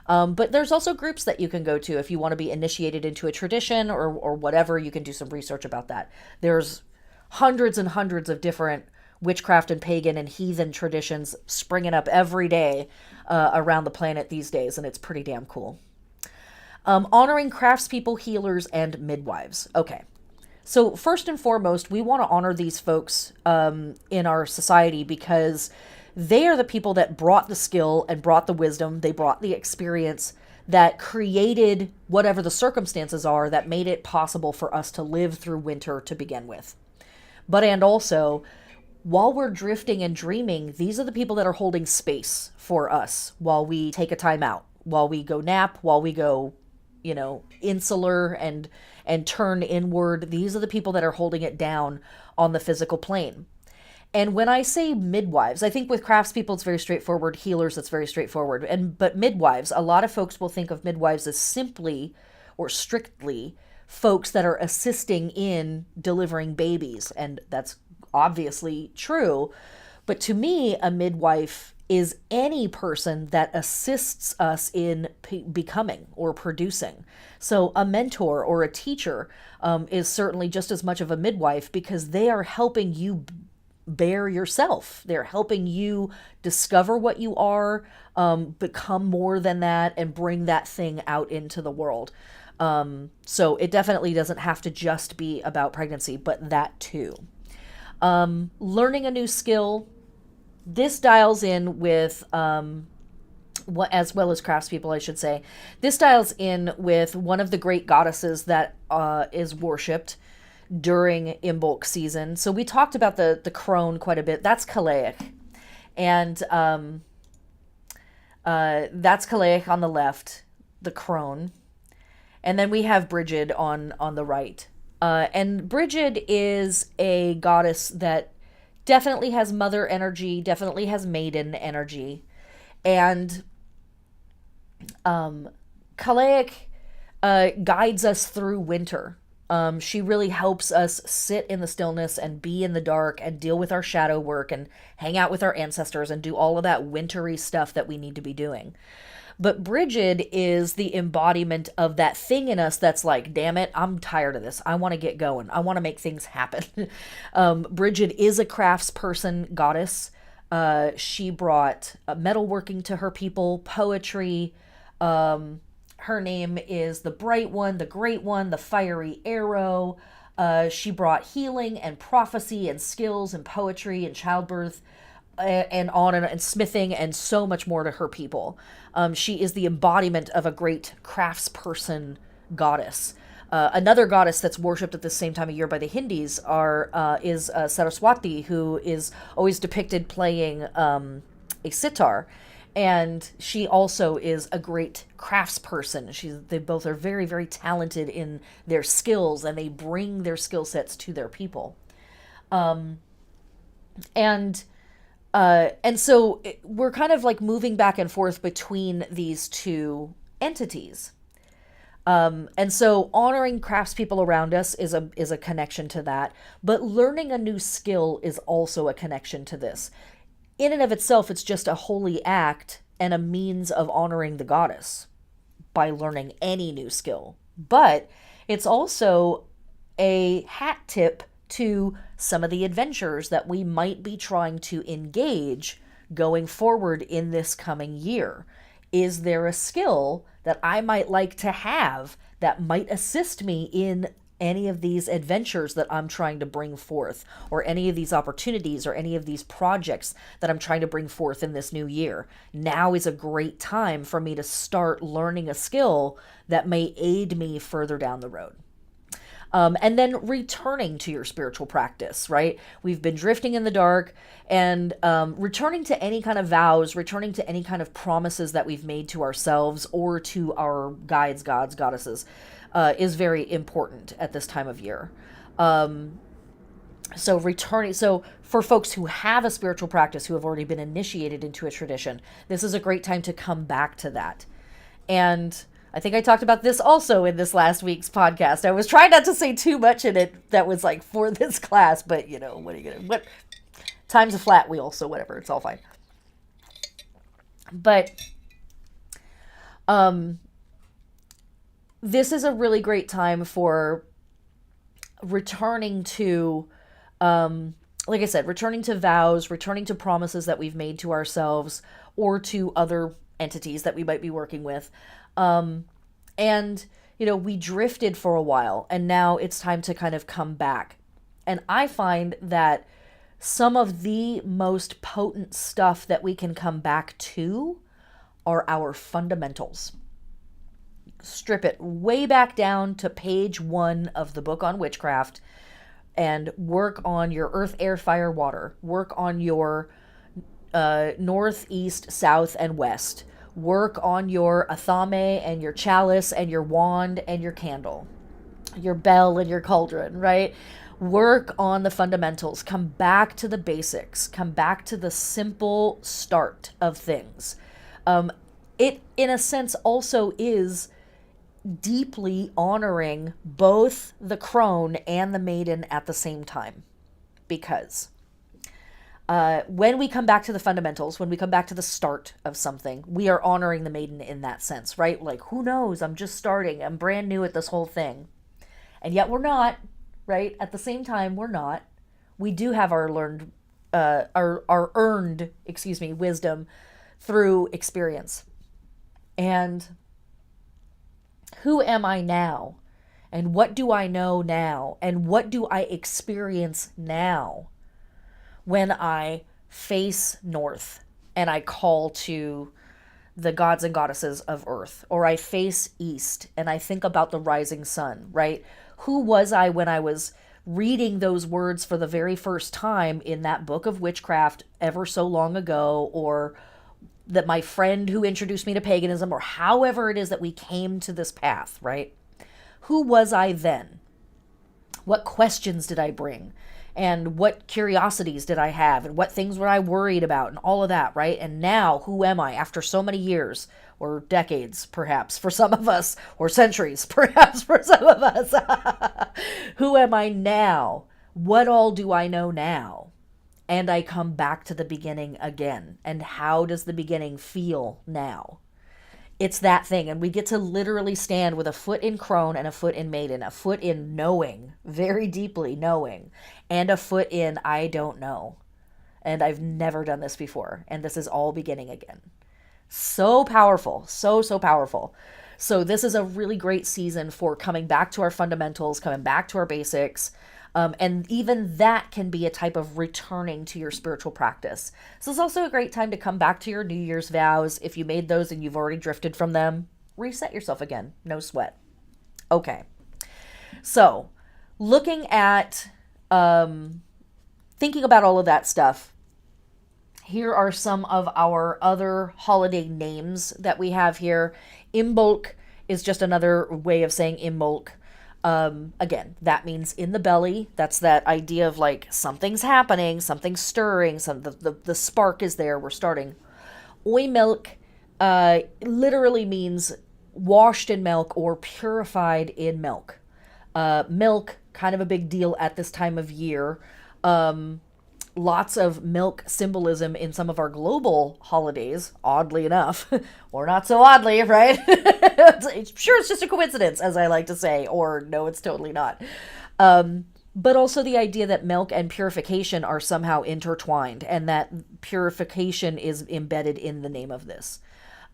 But there's also groups that you can go to if you want to be initiated into a tradition or whatever. You can do some research about that. There's hundreds and hundreds of different witchcraft and pagan and heathen traditions springing up every day around the planet these days, and it's pretty damn cool. Honoring craftspeople, healers, and midwives. Okay. So first and foremost, we want to honor these folks in our society because they are the people that brought the skill and brought the wisdom. They brought the experience that created whatever the circumstances are that made it possible for us to live through winter to begin with. And also, while we're drifting and dreaming, these are the people that are holding space for us while we take a time out, while we go nap, while we go, insular and turn inward. These are the people that are holding it down on the physical plane. And when I say midwives, I think with craftspeople, it's very straightforward. Healers, it's very straightforward. But midwives, a lot of folks will think of midwives as simply or strictly folks that are assisting in delivering babies. And that's obviously true. But to me, a midwife is any person that assists us in becoming or producing. So a mentor or a teacher is certainly just as much of a midwife because they are helping you bear yourself. They're helping you discover what you are, become more than that, and bring that thing out into the world. So it definitely doesn't have to just be about pregnancy, but that too. Learning a new skill. This dials in with, as well as craftspeople, I should say. This dials in with one of the great goddesses that is worshipped during Imbolc season. So we talked about the crone quite a bit. That's Cailleach. And that's Cailleach on the left, the crone. And then we have Brigid on the right. And Brigid is a goddess that definitely has mother energy, definitely has maiden energy. And Cailleach guides us through winter. She really helps us sit in the stillness and be in the dark and deal with our shadow work and hang out with our ancestors and do all of that wintry stuff that we need to be doing. But Brigid is the embodiment of that thing in us that's like, damn it, I'm tired of this. I want to get going. I want to make things happen. Brigid is a craftsperson goddess. She brought metalworking to her people, poetry. Her name is the Bright One, the Great One, the Fiery Arrow. She brought healing and prophecy and skills and poetry and childbirth and on and smithing and so much more to her people. She is the embodiment of a great craftsperson goddess. Another goddess that's worshipped at the same time of year by the Hindis is Saraswati, who is always depicted playing a sitar. And she also is a great craftsperson. They both are very, very talented in their skills, and they bring their skill sets to their people. And so we're kind of like moving back and forth between these two entities. And so honoring craftspeople around us is a connection to that. But learning a new skill is also a connection to this. In and of itself, it's just a holy act and a means of honoring the goddess by learning any new skill. But it's also a hat tip to some of the adventures that we might be trying to engage going forward in this coming year. Is there a skill that I might like to have that might assist me in any of these adventures that I'm trying to bring forth, or any of these opportunities, or any of these projects that I'm trying to bring forth in this new year? Now is a great time for me to start learning a skill that may aid me further down the road. And then returning to your spiritual practice, right? We've been drifting in the dark, and returning to any kind of vows, returning to any kind of promises that we've made to ourselves or to our guides, gods, goddesses, is very important at this time of year. So for folks who have a spiritual practice, who have already been initiated into a tradition, this is a great time to come back to that. And I think I talked about this also in this last week's podcast. I was trying not to say too much in it that was like for this class, but what are you what time's a flat wheel, so whatever, it's all fine. But this is a really great time for returning to, like I said, returning to vows, returning to promises that we've made to ourselves or to other entities that we might be working with. And we drifted for a while, and now it's time to kind of come back. And I find that some of the most potent stuff that we can come back to are our fundamentals. Strip it way back down to page 1 of the book on witchcraft and work on your earth, air, fire, water. Work on your north, east, south, and west. Work on your athame and your chalice and your wand and your candle, your bell and your cauldron, right? Work on the fundamentals. Come back to the basics. Come back to the simple start of things. It, in a sense, also is deeply honoring both the crone and the maiden at the same time. Because when we come back to the fundamentals, when we come back to the start of something, we are honoring the maiden in that sense, right? Like, who knows? I'm just starting. I'm brand new at this whole thing. And yet we're not, right? At the same time, we're not. We do have our earned wisdom through experience. And who am I now? And what do I know now? And what do I experience now when I face north and I call to the gods and goddesses of earth, or I face east and I think about the rising sun, right? Who was I when I was reading those words for the very first time in that book of witchcraft ever so long ago, or that my friend who introduced me to paganism, or however it is that we came to this path, right? Who was I then? What questions did I bring? And what curiosities did I have? And what things were I worried about? And all of that, right? And now, who am I after so many years, or decades, perhaps, for some of us, or centuries, perhaps, for some of us? Who am I now? What all do I know now? And I come back to the beginning again. And how does the beginning feel now? It's that thing. And we get to literally stand with a foot in crone and a foot in maiden, a foot in knowing, very deeply knowing, and a foot in I don't know. And I've never done this before. And this is all beginning again. So powerful. So powerful. So this is a really great season for coming back to our fundamentals, coming back to our basics. And even that can be a type of returning to your spiritual practice. So it's also a great time to come back to your New Year's vows. If you made those and you've already drifted from them, reset yourself again. No sweat. Okay. So looking at, thinking about all of that stuff, here are some of our other holiday names that we have here. Imbolc is just another way of saying Imbolc. Again, that means in the belly. That's that idea of like something's happening, something's stirring, the spark is there, we're starting. Oimilk literally means washed in milk or purified in milk. Milk, kind of a big deal at this time of year. Lots of milk symbolism in some of our global holidays, oddly enough, or not so oddly, right? Sure, it's just a coincidence, as I like to say, or no, it's totally not. But also the idea that milk and purification are somehow intertwined, and that purification is embedded in the name of this.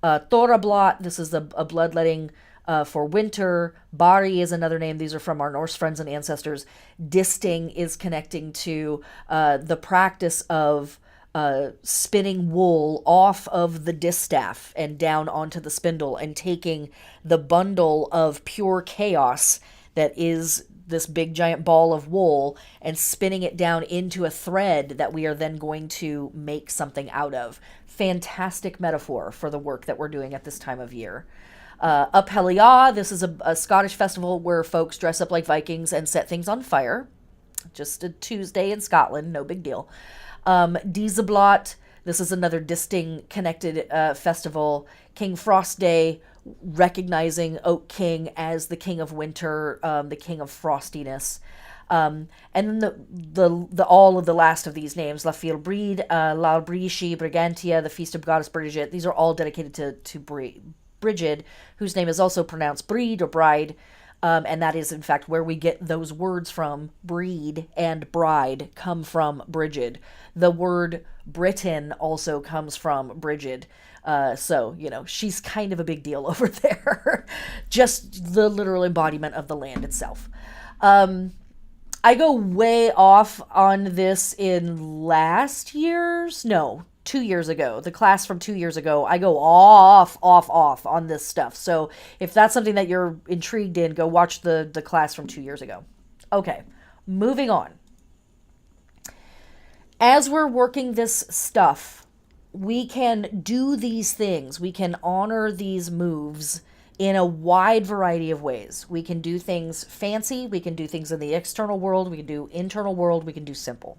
Thorablot, this is a bloodletting for winter. Bari is another name. These are from our Norse friends and ancestors. Disting is connecting to the practice of spinning wool off of the distaff and down onto the spindle and taking the bundle of pure chaos that is this big giant ball of wool and spinning it down into a thread that we are then going to make something out of. Fantastic metaphor for the work that we're doing at this time of year. Uphelia, this is a Scottish festival where folks dress up like Vikings and set things on fire. Just a Tuesday in Scotland, no big deal. Dieseblot, this is another Disting connected festival. King Frost Day, recognizing Oak King as the king of winter, the king of frostiness. And then the all of the last of these names, La Fille Bride, La Brici, Brigantia, the Feast of Goddess Brigid, these are all dedicated to Brigid, whose name is also pronounced Bride or Bride, and that is in fact where we get those words from. Breed and bride come from Brigid. The word Britain also comes from Brigid. So, she's kind of a big deal over there. Just the literal embodiment of the land itself. I go way off on this in 2 years ago. The class from 2 years ago, I go off on this stuff. So if that's something that you're intrigued in, go watch the class from 2 years ago. Okay, moving on. As we're working this stuff, we can do these things. We can honor these moves in a wide variety of ways. We can do things fancy. We can do things in the external world. We can do internal world. We can do simple.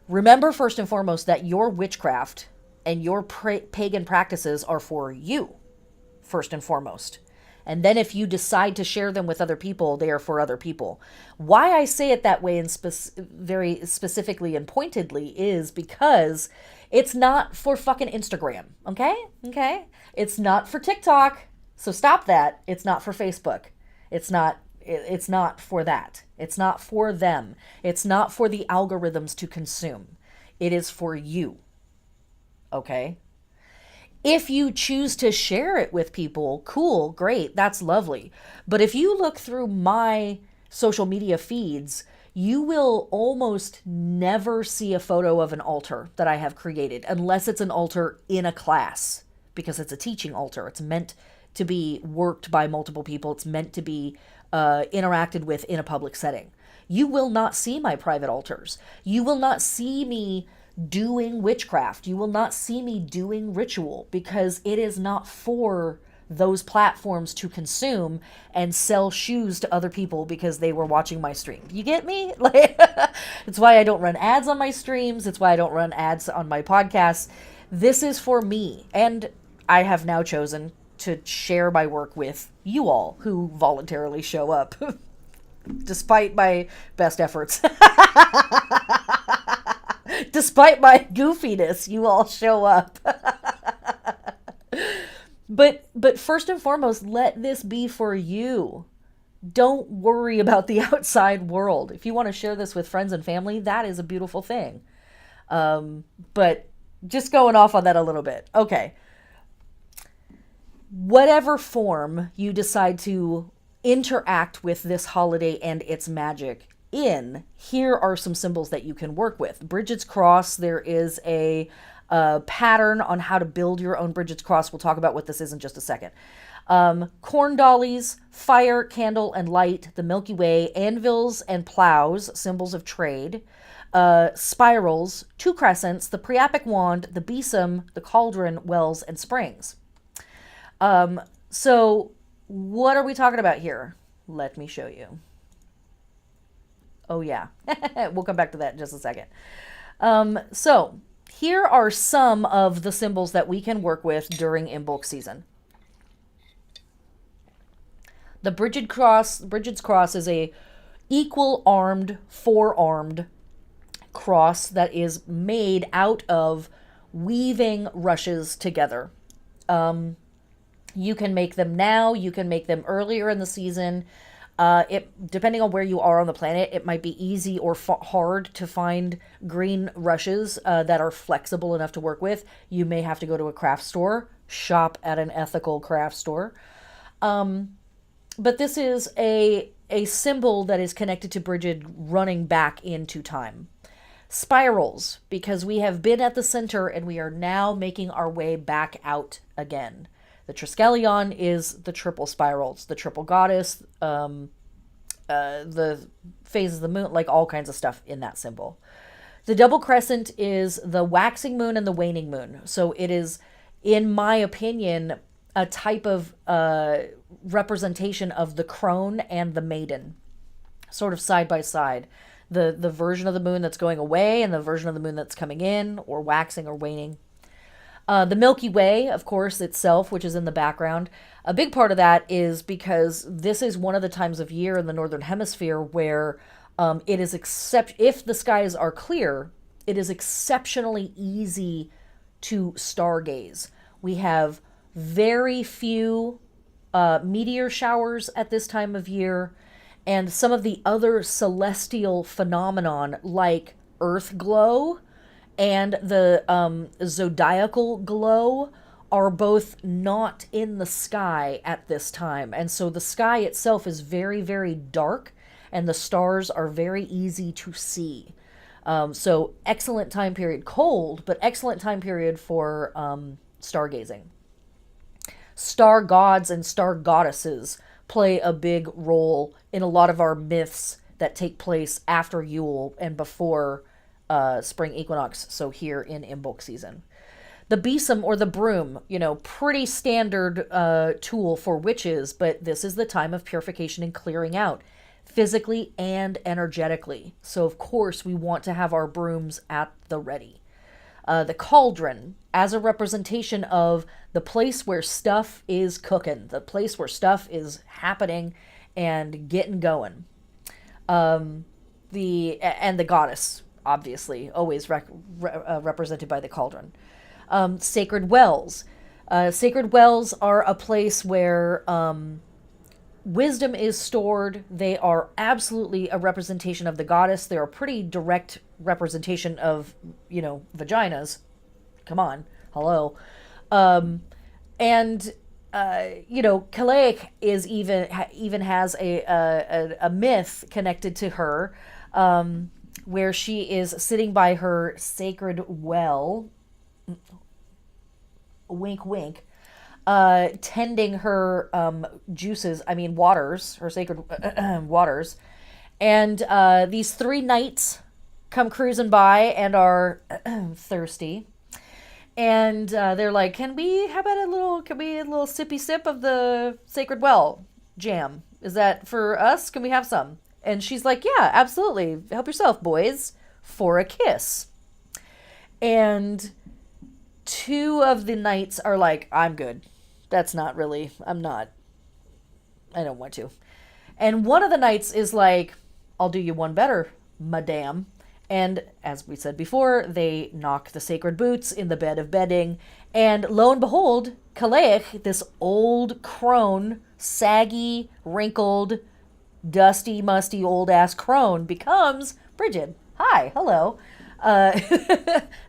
Remember, first and foremost, that your witchcraft and your pagan practices are for you, first and foremost. And then if you decide to share them with other people, they are for other people. Why I say it that way and very specifically and pointedly is because it's not for fucking Instagram, okay? Okay? It's not for TikTok, so stop that. It's not for Facebook. It's not for that. It's not for them. It's not for the algorithms to consume. It is for you. Okay? If you choose to share it with people, cool, great, that's lovely. But if you look through my social media feeds, you will almost never see a photo of an altar that I have created, unless it's an altar in a class, because it's a teaching altar. It's meant to be worked by multiple people. It's meant to be interacted with in a public setting. You will not see my private altars. You will not see me doing witchcraft. You will not see me doing ritual, because it is not for those platforms to consume and sell shoes to other people because they were watching my stream. You get me? Like, it's why I don't run ads on my streams. It's why I don't run ads on my podcasts. This is for me. And I have now chosen to share my work with you all who voluntarily show up despite my best efforts. Despite my goofiness, you all show up. But first and foremost, let this be for you. Don't worry about the outside world. If you want to share this with friends and family, that is a beautiful thing. But just going off on that a little bit. Okay. Whatever form you decide to interact with this holiday and its magic in, here are some symbols that you can work with. Bridget's Cross, there is a pattern on how to build your own Bridget's Cross. We'll talk about what this is in just a second. Corn dollies, fire, candle, and light, the Milky Way, anvils and plows, symbols of trade, spirals, two crescents, the Priapic wand, the besom, the cauldron, wells, and springs. So what are we talking about here? Let me show you. Oh yeah, we'll come back to that in just a second. So here are some of the symbols that we can work with during Imbolc season. Bridget's cross is a equal armed, four-armed cross that is made out of weaving rushes together. You can make them now, you can make them earlier in the season. It depending on where you are on the planet, it might be easy or hard to find green rushes that are flexible enough to work with. You may have to go to a craft store, shop at an ethical craft store. But this is a symbol that is connected to Bridget running back into time. Spirals, because we have been at the center and we are now making our way back out again. The Triskelion is the triple spirals, the triple goddess, the phases of the moon, like all kinds of stuff in that symbol. The double crescent is the waxing moon and the waning moon. So it is, in my opinion, a type of representation of the crone and the maiden, sort of side by side. The version of the moon that's going away and the version of the moon that's coming in, or waxing or waning. The Milky Way, of course, itself, which is in the background. A big part of that is because this is one of the times of year in the Northern Hemisphere where it is if the skies are clear, it is exceptionally easy to stargaze. We have very few meteor showers at this time of year, and some of the other celestial phenomenon like earth glow and the zodiacal glow are both not in the sky at this time. And so the sky itself is very, very dark, and the stars are very easy to see. So excellent time period, cold, but excellent time period for stargazing. Star gods and star goddesses play a big role in a lot of our myths that take place after Yule and before spring equinox, so here in Imbolc season. The besom or the broom, pretty standard tool for witches, but this is the time of purification and clearing out, physically and energetically. So of course we want to have our brooms at the ready. The cauldron, as a representation of the place where stuff is cooking, the place where stuff is happening and getting going. And the goddess, obviously, always represented by the cauldron. Sacred wells. Sacred wells are a place where wisdom is stored. They are absolutely a representation of the goddess. They're a pretty direct representation of, vaginas. Come on. Hello. Kaleik is even has a myth connected to her, where she is sitting by her sacred well, wink wink, tending her waters, her sacred waters. And these three knights come cruising by and are thirsty. And they're like, can we a little sippy sip of the sacred well jam? Is that for us? Can we have some? And she's like, yeah, absolutely. Help yourself, boys, for a kiss. And two of the knights are like, I'm good. I don't want to. And one of the knights is like, I'll do you one better, madame. And as we said before, they knock the sacred boots in the bed of bedding. And lo and behold, Kaleik, this old crone, saggy, wrinkled, dusty, musty, old-ass crone, becomes Bridget. Hi, hello.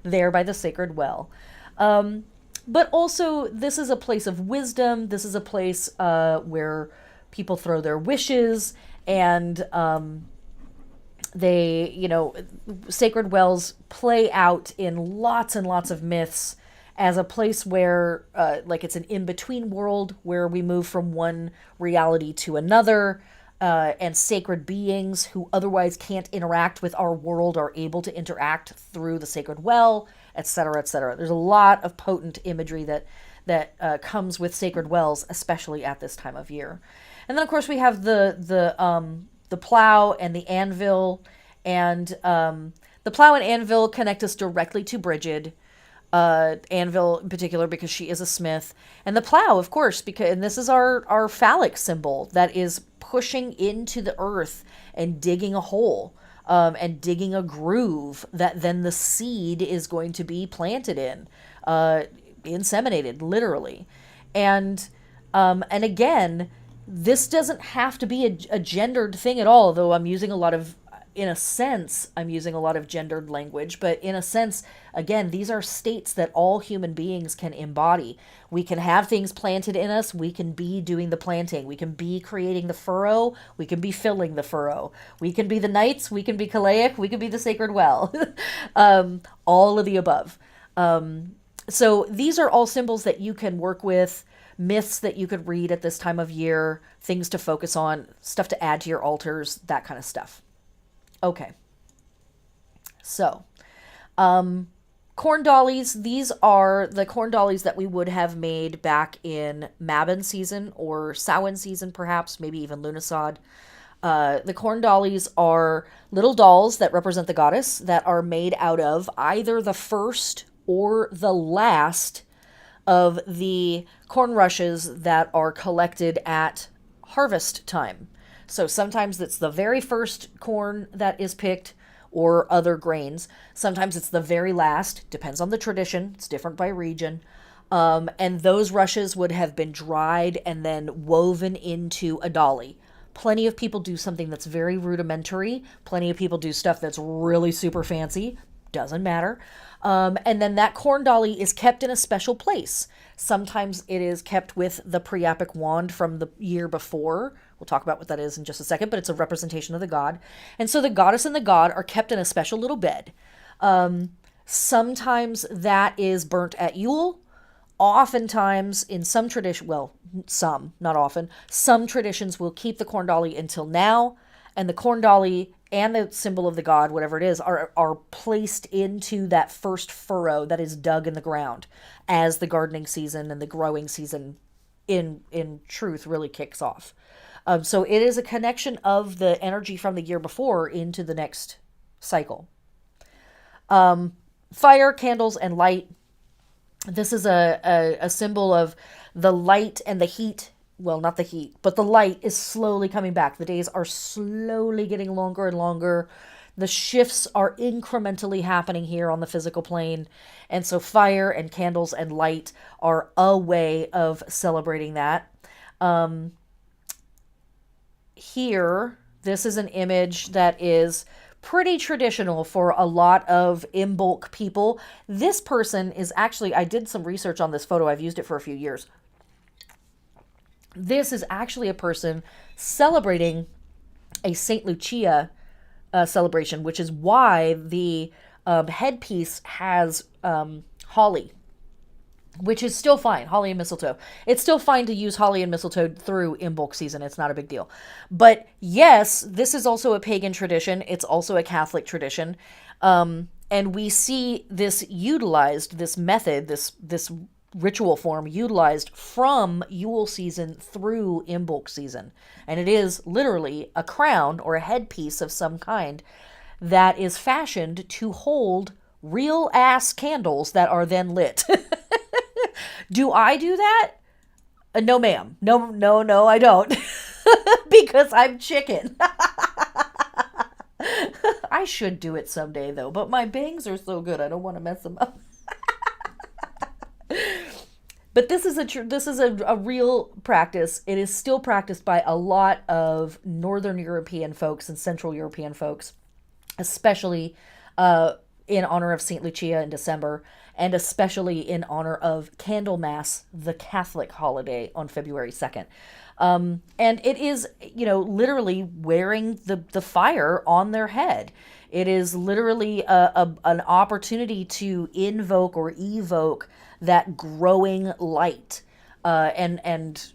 There by the sacred well. But also, this is a place of wisdom. This is a place where people throw their wishes, and sacred wells play out in lots and lots of myths as a place where, it's an in-between world where we move from one reality to another, and sacred beings who otherwise can't interact with our world are able to interact through the sacred well, etc., etc. There's a lot of potent imagery that comes with sacred wells, especially at this time of year. And then, of course, we have the plow and the anvil, and the plow and anvil connect us directly to Bridget. Anvil in particular because she is a smith, and the plow, of course, because and this is our phallic symbol that is pushing into the earth and digging a hole, and digging a groove that then the seed is going to be planted in, inseminated, literally, and again, this doesn't have to be a gendered thing at all, though I'm using a lot of, in a sense, I'm using a lot of gendered language, but in a sense, again, these are states that all human beings can embody. We can have things planted in us. We can be doing the planting. We can be creating the furrow. We can be filling the furrow. We can be the knights. We can be Kalaic. We can be the sacred well. All of the above. So these are all symbols that you can work with, myths that you could read at this time of year, things to focus on, stuff to add to your altars, that kind of stuff. Okay. So, corn dollies. These are the corn dollies that we would have made back in Mabon season or Samhain season, perhaps, maybe even Lunisod. The corn dollies are little dolls that represent the goddess that are made out of either the first or the last of the corn rushes that are collected at harvest time. So sometimes it's the very first corn that is picked or other grains. Sometimes it's the very last, depends on the tradition. It's different by region. And those rushes would have been dried and then woven into a dolly. Plenty of people do something that's very rudimentary. Plenty of people do stuff that's really super fancy. Doesn't matter. And then that corn dolly is kept in a special place. Sometimes it is kept with the priapic wand from the year before. We'll talk about what that is in just a second, but it's a representation of the god. And so the goddess and the god are kept in a special little bed. Sometimes that is burnt at Yule. Oftentimes, in some tradition, well, some, not often, some traditions will keep the corn dolly until now, and the corn dolly and the symbol of the god, whatever it is, are placed into that first furrow that is dug in the ground as the gardening season and the growing season in truth really kicks off. So it is a connection of the energy from the year before into the next cycle. Fire, candles, and light. This is a symbol of the light and the heat. Well, not the heat, but the light is slowly coming back. The days are slowly getting longer and longer. The shifts are incrementally happening here on the physical plane. And so fire and candles and light are a way of celebrating that. Here, this is an image that is pretty traditional for a lot of Imbolc people. This person is actually, I did some research on this photo. I've used it for a few years. This is actually a person celebrating a St. Lucia celebration, which is why the headpiece has holly, which is still fine. Holly and mistletoe. It's still fine to use holly and mistletoe through Imbolc season. It's not a big deal. But yes, this is also a pagan tradition. It's also a Catholic tradition. And we see this utilized, this method, this ritual form utilized from Yule season through Imbolc season. And it is literally a crown or a headpiece of some kind that is fashioned to hold real ass candles that are then lit. Do I do that? No, ma'am. No, I don't. Because I'm chicken. I should do it someday, though. But my bangs are so good, I don't want to mess them up. But this is a real practice. It is still practiced by a lot of Northern European folks and Central European folks, especially in honor of St. Lucia in December, and especially in honor of Candlemas, the Catholic holiday, on February 2nd. And it is, literally wearing the fire on their head. It is literally an opportunity to invoke or evoke that growing light, and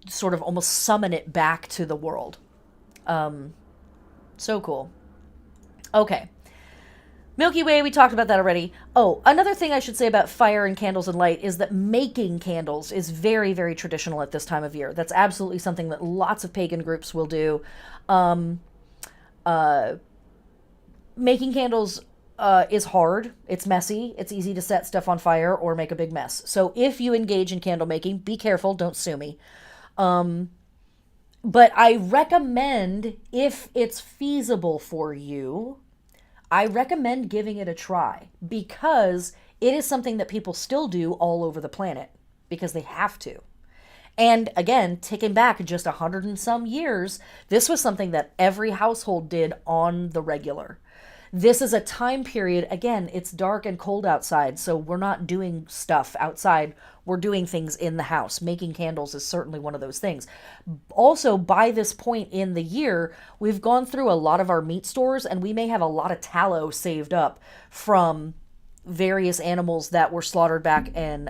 sort of almost summon it back to the world. So cool. Okay. Milky Way, we talked about that already. Oh, another thing I should say about fire and candles and light is that making candles is very, very traditional at this time of year. That's absolutely something that lots of pagan groups will do. Making candles is hard. It's messy. It's easy to set stuff on fire or make a big mess. So if you engage in candle making, be careful. Don't sue me. But I recommend, if it's feasible for you, I recommend giving it a try, because it is something that people still do all over the planet because they have to. And again, ticking back just 100 and some years, this was something that every household did on the regular. This is a time period, again, it's dark and cold outside, so we're not doing stuff outside. We're doing things in the house. Making candles is certainly one of those things. Also, by this point in the year, we've gone through a lot of our meat stores, and we may have a lot of tallow saved up from various animals that were slaughtered back in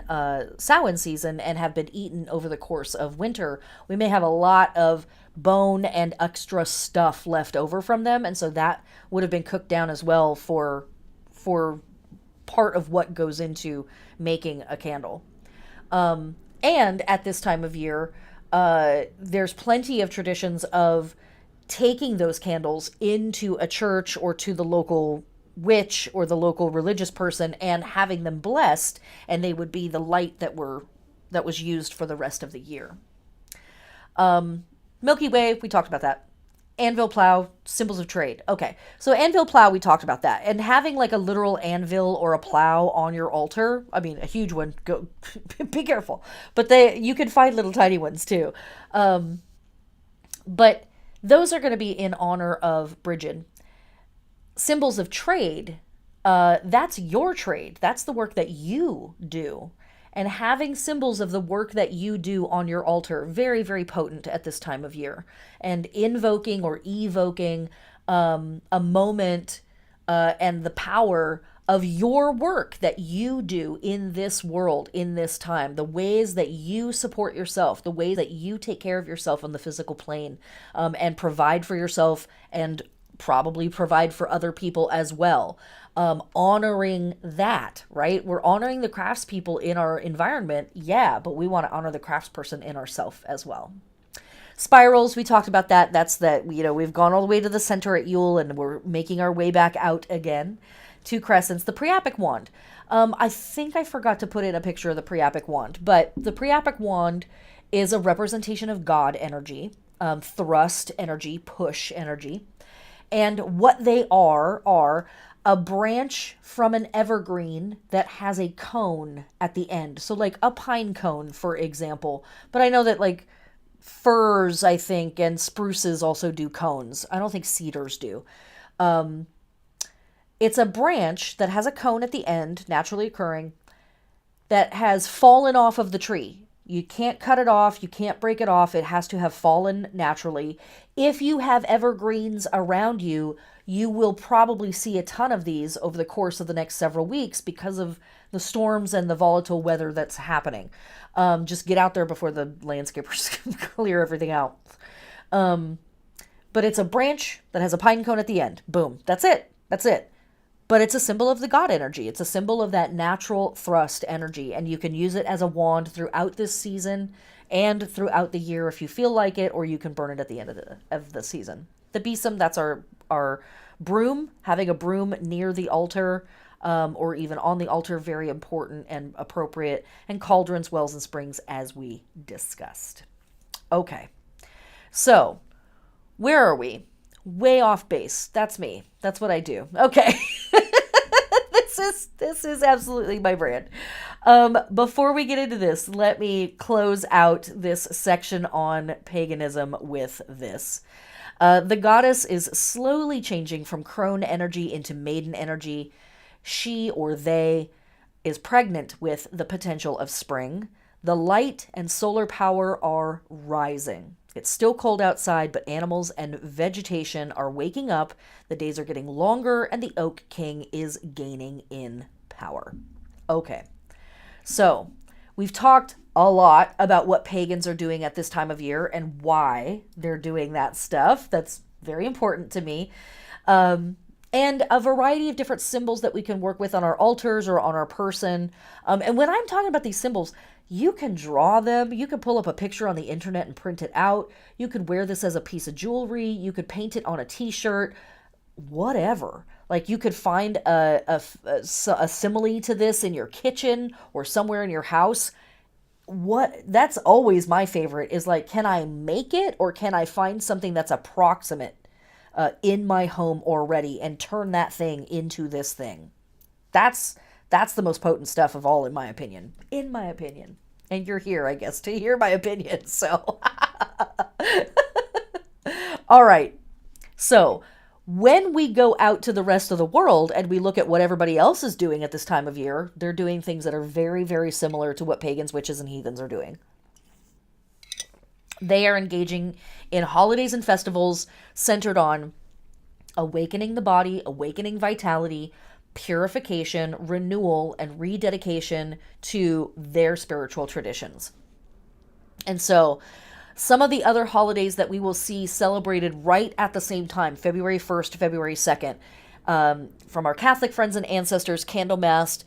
Samhain season and have been eaten over the course of winter. We may have a lot of bone and extra stuff left over from them, and so that would have been cooked down as well for part of what goes into making a candle. And at this time of year, there's plenty of traditions of taking those candles into a church or to the local witch or the local religious person and having them blessed, and they would be the light that was used for the rest of the year. Milky Way, we talked about that. Anvil plow, symbols of trade. Okay, so anvil plow, we talked about that. And having like a literal anvil or a plow on your altar, I mean, a huge one, go be careful. But you can find little tiny ones too. But those are going to be in honor of Bridget. Symbols of trade, that's your trade. That's the work that you do. And having symbols of the work that you do on your altar, very, very potent at this time of year. And invoking or evoking a moment and the power of your work that you do in this world, in this time, the ways that you support yourself, the ways that you take care of yourself on the physical plane, and provide for yourself and probably provide for other people as well. Honoring that, right? We're honoring the craftspeople in our environment, yeah, but we want to honor the craftsperson in ourselves as well. Spirals, we talked about that. That's that, we've gone all the way to the center at Yule and we're making our way back out again. 2 crescents, the Priapic wand. I think I forgot to put in a picture of the Priapic wand, but the Priapic wand is a representation of God energy, thrust energy, push energy. And what they are a branch from an evergreen that has a cone at the end. So like a pine cone, for example. But I know that like firs, I think, and spruces also do cones. I don't think cedars do. It's a branch that has a cone at the end, naturally occurring, that has fallen off of the tree. You can't cut it off. You can't break it off. It has to have fallen naturally. If you have evergreens around you, you will probably see a ton of these over the course of the next several weeks because of the storms and the volatile weather that's happening. Just get out there before the landscapers clear everything out. But it's a branch that has a pine cone at the end. Boom. That's it. That's it. But it's a symbol of the God energy. It's a symbol of that natural thrust energy. And you can use it as a wand throughout this season and throughout the year if you feel like it, or you can burn it at the end of the season. The besom, that's our broom. Having a broom near the altar or even on the altar, very important and appropriate. And cauldrons, wells, and springs, as we discussed. Okay, so where are we? Way off base. That's me. That's what I do. Okay. This is absolutely my brand. Before we get into this, let me close out this section on paganism with this. The goddess is slowly changing from crone energy into maiden energy. She, or they, is pregnant with the potential of spring. The light and solar power are rising. It's still cold outside, but animals and vegetation are waking up. The days are getting longer, and the Oak King is gaining in power. Okay, so we've talked a lot about what pagans are doing at this time of year and why they're doing that stuff. That's very important to me. And a variety of different symbols that we can work with on our altars or on our person. And when I'm talking about these symbols, you can draw them. You can pull up a picture on the internet and print it out. You could wear this as a piece of jewelry. You could paint it on a t-shirt, whatever. Like you could find a simile to this in your kitchen or somewhere in your house. What that's always my favorite is like, can I make it or can I find something that's approximate in my home already and turn that thing into this thing? That's that's the most potent stuff of all, in my opinion. In my opinion. And you're here, I guess, to hear my opinion. So, all right. So, when we go out to the rest of the world and we look at what everybody else is doing at this time of year, they're doing things that are very, very similar to what pagans, witches, and heathens are doing. They are engaging in holidays and festivals centered on awakening the body, awakening vitality, purification, renewal, and rededication to their spiritual traditions. And so, some of the other holidays that we will see celebrated right at the same time, February 1st to February 2nd, from our Catholic friends and ancestors, Candlemas,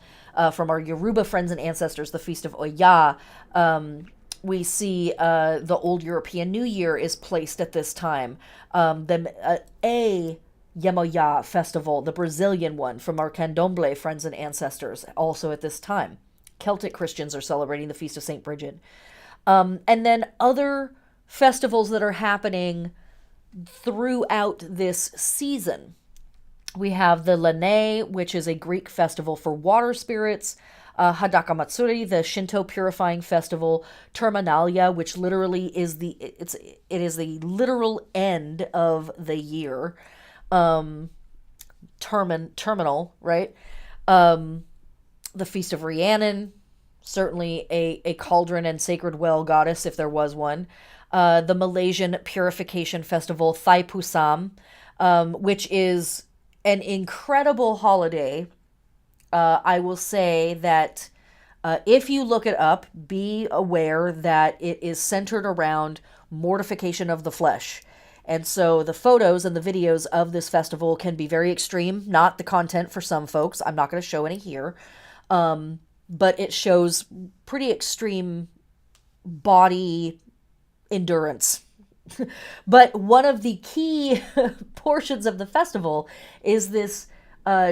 from our Yoruba friends and ancestors, the Feast of Oya. We see the Old European New Year is placed at this time. A Yemoya festival, the Brazilian one, from our Candomblé friends and ancestors, also at this time. Celtic Christians are celebrating the Feast of St. Bridget. And then other festivals that are happening throughout this season. We have the Lane, which is a Greek festival for water spirits, Hadaka Matsuri, the Shinto purifying festival, Terminalia, which literally is it is the literal end of the year, terminal, right? The Feast of Rhiannon, certainly a cauldron and sacred well goddess, if there was one. The Malaysian Purification Festival, Thai Pusam, which is an incredible holiday. I will say that if you look it up, be aware that it is centered around mortification of the flesh. And so the photos and the videos of this festival can be very extreme, not the content for some folks. I'm not going to show any here. But it shows pretty extreme body endurance. But one of the key portions of the festival is this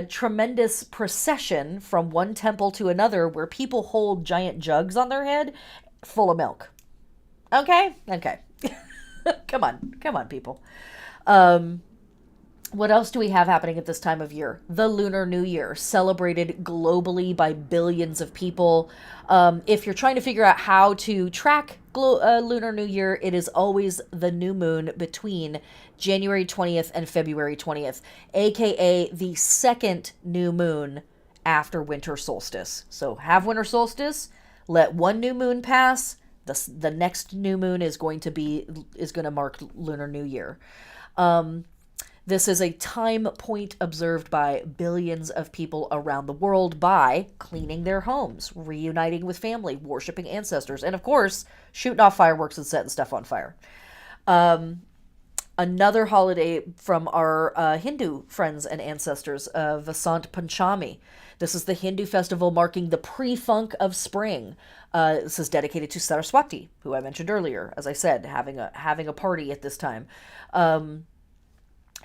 tremendous procession from one temple to another where people hold giant jugs on their head full of milk. Okay? Okay. Come on, people. What else do we have happening at this time of year? The Lunar New Year, celebrated globally by billions of people. If you're trying to figure out how to track Lunar New Year, it is always the new moon between January 20th and February 20th, aka the second new moon after winter solstice. So have winter solstice, let one new moon pass. The next new moon is going to mark Lunar New Year. This is a time point observed by billions of people around the world by cleaning their homes, reuniting with family, worshiping ancestors, and of course, shooting off fireworks and setting stuff on fire. Another holiday from our Hindu friends and ancestors, Vasant Panchami. This is the Hindu festival marking the pre-funk of spring. This is dedicated to Saraswati, who I mentioned earlier, as I said, having a party at this time.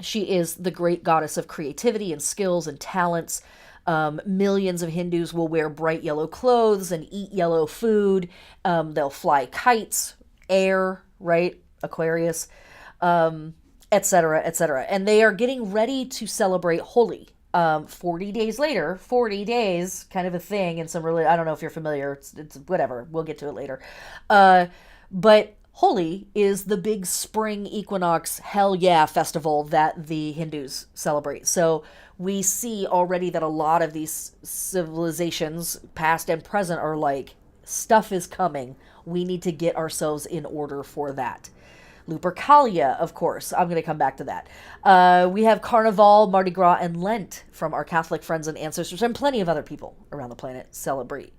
She is the great goddess of creativity and skills and talents. Millions of Hindus will wear bright yellow clothes and eat yellow food. They'll fly kites, air, right? Aquarius, etc., etc. And they are getting ready to celebrate Holi. 40 days later, 40 days, kind of a thing, and some really, I don't know if you're familiar, it's whatever, we'll get to it later. But Holi is the big spring equinox, hell yeah, festival that the Hindus celebrate. So we see already that a lot of these civilizations, past and present, are like, stuff is coming. We need to get ourselves in order for that. Lupercalia, of course. I'm going to come back to that. We have Carnival, Mardi Gras, and Lent from our Catholic friends and ancestors, and plenty of other people around the planet celebrate.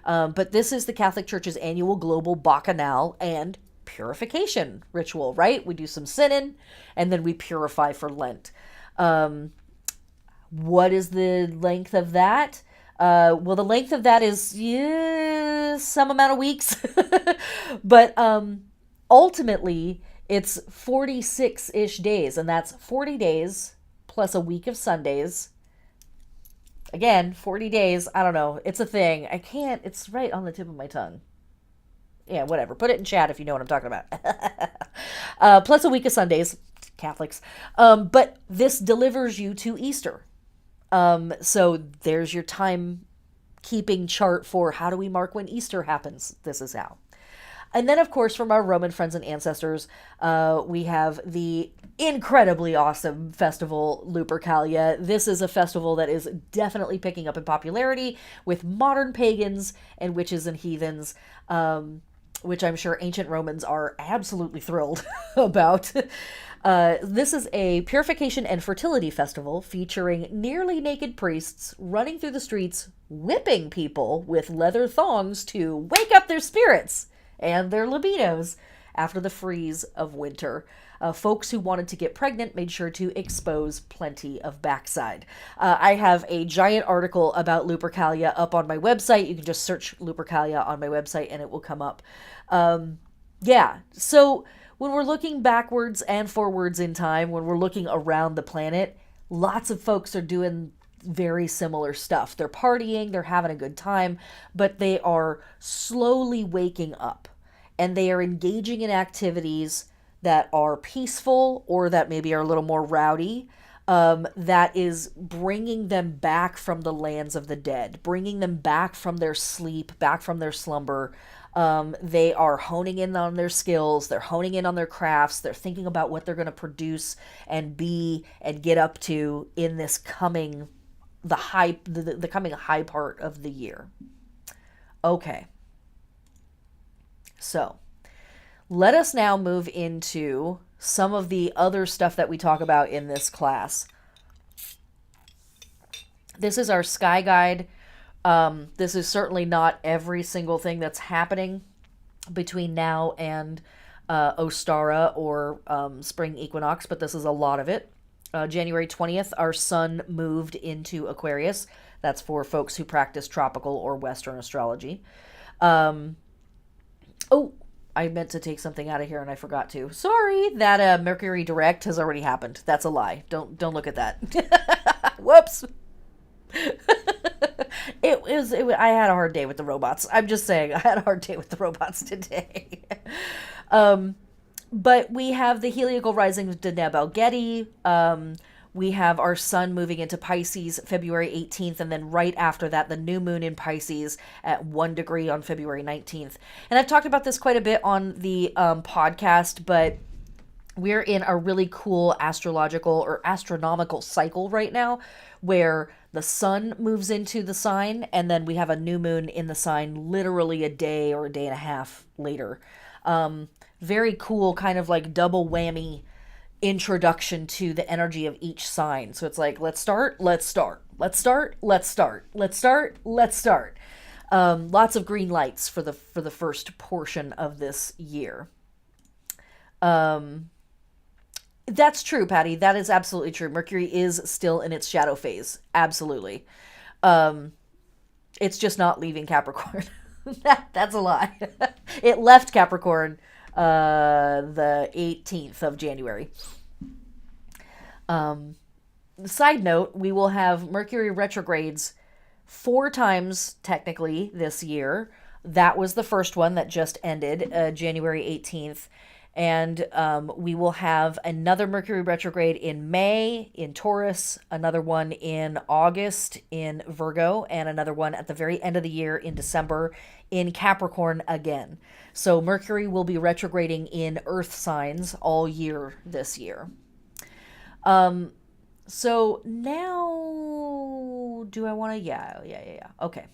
But this is the Catholic Church's annual global bacchanal and purification ritual, right? We do some sinning, and then we purify for Lent. What is the length of that? Well, the length of that is some amount of weeks. But ultimately, it's 46-ish days, and that's 40 days plus a week of Sundays Again, 40 days. I don't know. It's a thing. I can't. It's right on the tip of my tongue. Yeah, whatever. Put it in chat if you know what I'm talking about. Plus a week of Sundays, Catholics. But this delivers you to Easter. So there's your time keeping chart for how do we mark when Easter happens. This is how. And then, of course, from our Roman friends and ancestors, we have the incredibly awesome festival Lupercalia. This is a festival that is definitely picking up in popularity with modern pagans and witches and heathens, which I'm sure ancient Romans are absolutely thrilled about. This is a purification and fertility festival featuring nearly naked priests running through the streets, whipping people with leather thongs to wake up their spirits and their libidos after the freeze of winter. Folks who wanted to get pregnant made sure to expose plenty of backside. I have a giant article about Lupercalia up on my website. You can just search Lupercalia on my website and it will come up. Yeah, so when we're looking backwards and forwards in time, when we're looking around the planet, lots of folks are doing very similar stuff. They're partying, they're having a good time, but they are slowly waking up and they are engaging in activities that are peaceful or that maybe are a little more rowdy, that is bringing them back from the lands of the dead, bringing them back from their sleep, back from their slumber. They are honing in on their skills. They're honing in on their crafts. They're thinking about what they're going to produce and be and get up to in this coming, the coming high part of the year. Okay. So let us now move into some of the other stuff that we talk about in this class. This is our sky guide. This is certainly not every single thing that's happening between now and Ostara or spring equinox, but this is a lot of it. January 20th, our sun moved into Aquarius. That's for folks who practice tropical or Western astrology. Oh, I meant to take something out of here and I forgot to. Sorry, that Mercury direct has already happened. That's a lie. Don't look at that. Whoops. I had a hard day with the robots. I'm just saying, I had a hard day with the robots today. But we have the heliacal rising of Deneb al-Gedi. We have our sun moving into Pisces February 18th, and then right after that, the new moon in Pisces at 1 degree on February 19th. And I've talked about this quite a bit on the podcast, but we're in a really cool astrological or astronomical cycle right now where the sun moves into the sign, and then we have a new moon in the sign literally a day or a day and a half later. Very cool, kind of like double whammy introduction to the energy of each sign. So it's like, let's start. Lots of green lights for the first portion of this year. That's true, Patty. That is absolutely true. Mercury is still in its shadow phase. Absolutely. It's just not leaving Capricorn. That's a lie. It left Capricorn the 18th of January. Side note, we will have Mercury retrogrades 4 times technically this year. That was the first one that just ended, January 18th. And we will have another Mercury retrograde in May in Taurus, another one in August in Virgo, and another one at the very end of the year in December in Capricorn again. So Mercury will be retrograding in Earth signs all year this year. So now, do I want to? Yeah. Okay.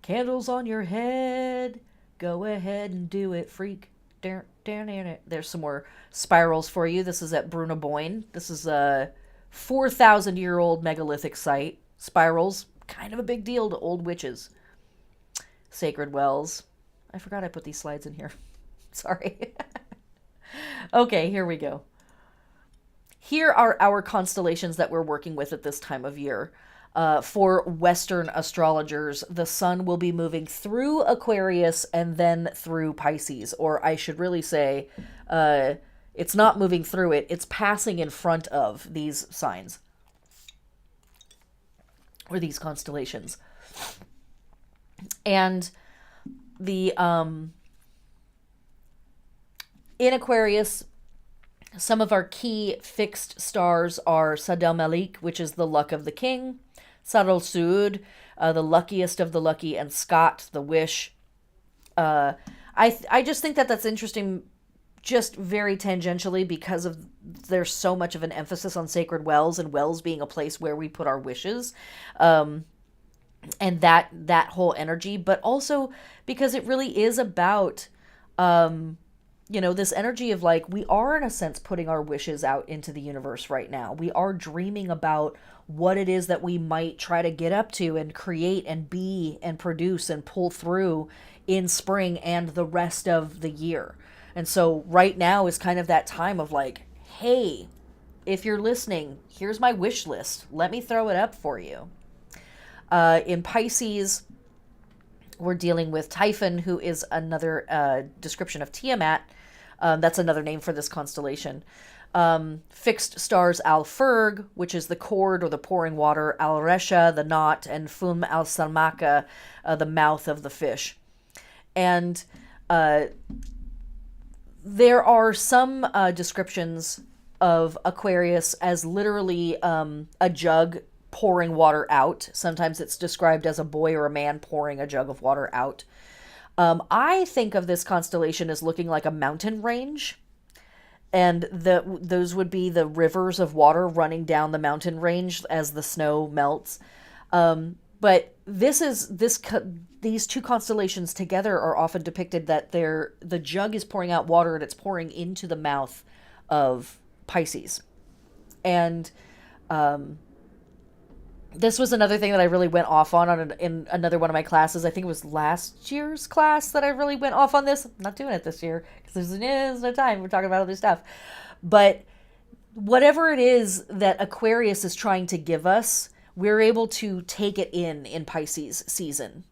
Candles on your head. Go ahead and do it, freak. There's some more spirals for you. This is at Bruna Boyne. This is a 4,000-year-old megalithic site. Spirals, kind of a big deal to old witches. Sacred wells. I forgot I put these slides in here. Sorry. Okay, here we go. Here are our constellations that we're working with at this time of year. For Western astrologers, the sun will be moving through Aquarius and then through Pisces. Or I should really say, it's not moving through it, it's passing in front of these signs. or these constellations. And the in Aquarius, some of our key fixed stars are Sadel Malik, which is the luck of the king, Sadal Sud, the luckiest of the lucky, and Scott, the wish. I just think that that's interesting, just very tangentially, because of there's so much of an emphasis on sacred wells and wells being a place where we put our wishes, and that whole energy, but also because it really is about this energy of like, we are in a sense putting our wishes out into the universe right now. We are dreaming about what it is that we might try to get up to and create and be and produce and pull through in spring and the rest of the year. And so right now is kind of that time of like, hey, if you're listening, here's my wish list. Let me throw it up for you. In Pisces, we're dealing with Typhon, who is another description of Tiamat. That's another name for this constellation. Fixed stars Al-Ferg, which is the cord or the pouring water, Al-Resha, the knot, and Fum al-Salmaka, the mouth of the fish. And there are some descriptions of Aquarius as literally a jug pouring water out. Sometimes it's described as a boy or a man pouring a jug of water out. I think of this constellation as looking like a mountain range, and those would be the rivers of water running down the mountain range as the snow melts. But these two constellations together are often depicted that the jug is pouring out water and it's pouring into the mouth of Pisces. And this was another thing that I really went off on in another one of my classes. I think it was last year's class that I really went off on this. I'm not doing it this year because there's no time. We're talking about other stuff. But whatever it is that Aquarius is trying to give us, we're able to take it in Pisces season.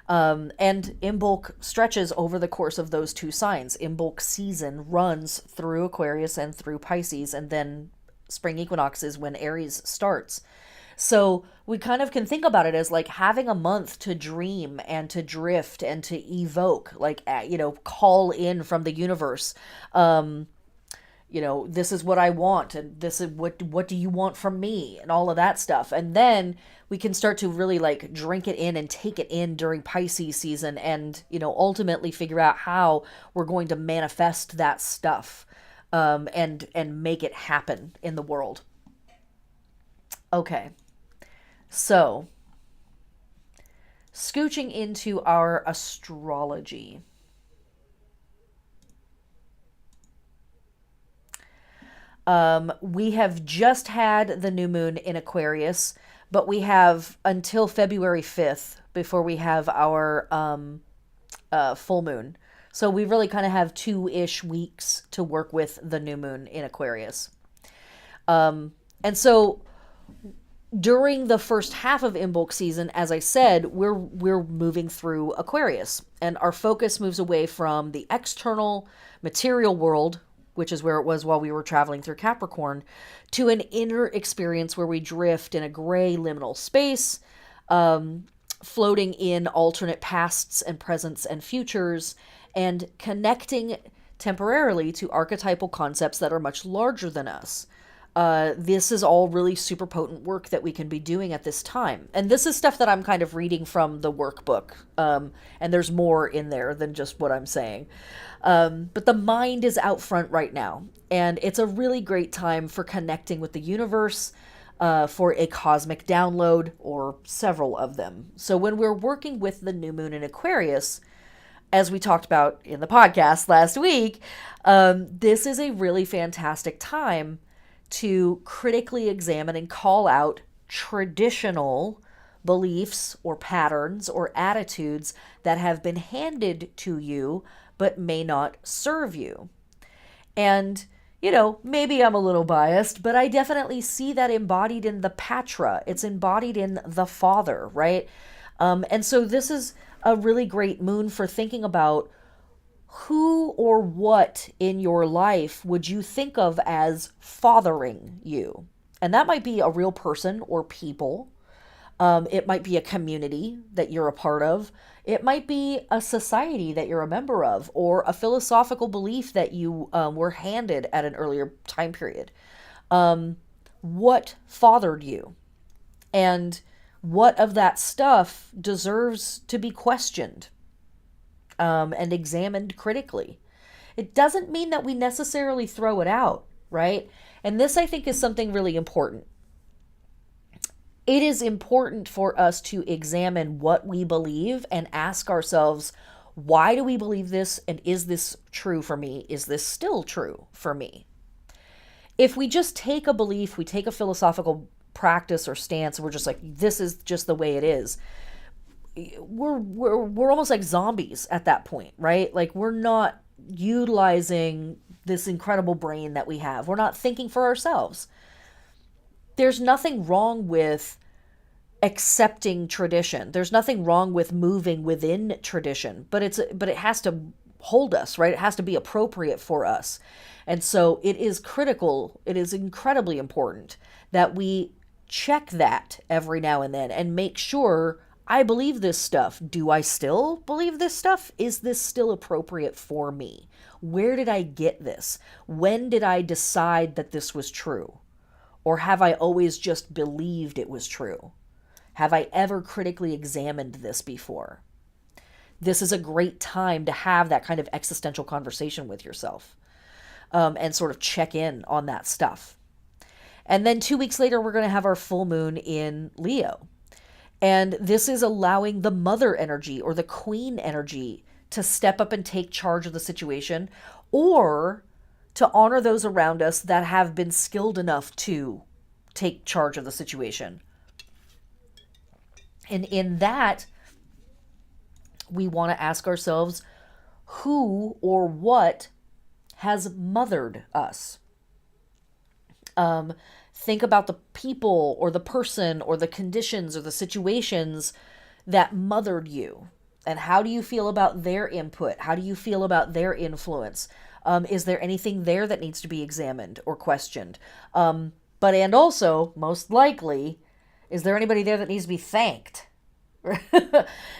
And Imbolc stretches over the course of those two signs. Imbolc season runs through Aquarius and through Pisces, and then spring equinox is when Aries starts. So we kind of can think about it as like having a month to dream and to drift and to evoke, like, call in from the universe. This is what I want, and this is what do you want from me, and all of that stuff. And then we can start to really like drink it in and take it in during Pisces season, and ultimately figure out how we're going to manifest that stuff, and make it happen in the world. Okay. So, scooching into our astrology. We have just had the new moon in Aquarius, but we have until February 5th before we have our full moon. So we really kind of have 2-ish weeks to work with the new moon in Aquarius. And so during the first half of Imbolc season, as I said, we're moving through Aquarius, and our focus moves away from the external material world, which is where it was while we were traveling through Capricorn, to an inner experience where we drift in a gray liminal space, floating in alternate pasts and presents and futures, and connecting temporarily to archetypal concepts that are much larger than us. This is all really super potent work that we can be doing at this time. And this is stuff that I'm kind of reading from the workbook. And there's more in there than just what I'm saying. But the mind is out front right now. And it's a really great time for connecting with the universe, for a cosmic download, or several of them. So when we're working with the new moon in Aquarius, as we talked about in the podcast last week, this is a really fantastic time to critically examine and call out traditional beliefs or patterns or attitudes that have been handed to you but may not serve you. And, maybe I'm a little biased, but I definitely see that embodied in the Patra. It's embodied in the Father, right? And so this is a really great moon for thinking about who or what in your life would you think of as fathering you? And that might be a real person or people. It might be a community that you're a part of. It might be a society that you're a member of, or a philosophical belief that you were handed at an earlier time period. What fathered you? And what of that stuff deserves to be questioned and examined critically? It doesn't mean that we necessarily throw it out, right? And this, I think, is something really important. It is important for us to examine what we believe and ask ourselves, why do we believe this? And is this true for me? Is this still true for me? If we just take a belief, we take a philosophical practice or stance, we're just like, this is just the way it is. We're almost like zombies at that point, right? Like, we're not utilizing this incredible brain that we have. We're not thinking for ourselves. There's nothing wrong with accepting tradition. There's nothing wrong with moving within tradition, but it has to hold us, right? It has to be appropriate for us. And so it is critical, it is incredibly important that we check that every now and then and make sure, I believe this stuff. Do I still believe this stuff? Is this still appropriate for me? Where did I get this? When did I decide that this was true? Or have I always just believed it was true? Have I ever critically examined this before? This is a great time to have that kind of existential conversation with yourself, and sort of check in on that stuff. And then 2 weeks later, we're going to have our full moon in Leo. And this is allowing the mother energy or the queen energy to step up and take charge of the situation, or to honor those around us that have been skilled enough to take charge of the situation. And in that, we want to ask ourselves, who or what has mothered us? Think about the people or the person or the conditions or the situations that mothered you. And how do you feel about their input? How do you feel about their influence? Is there anything there that needs to be examined or questioned? And also, most likely, is there anybody there that needs to be thanked?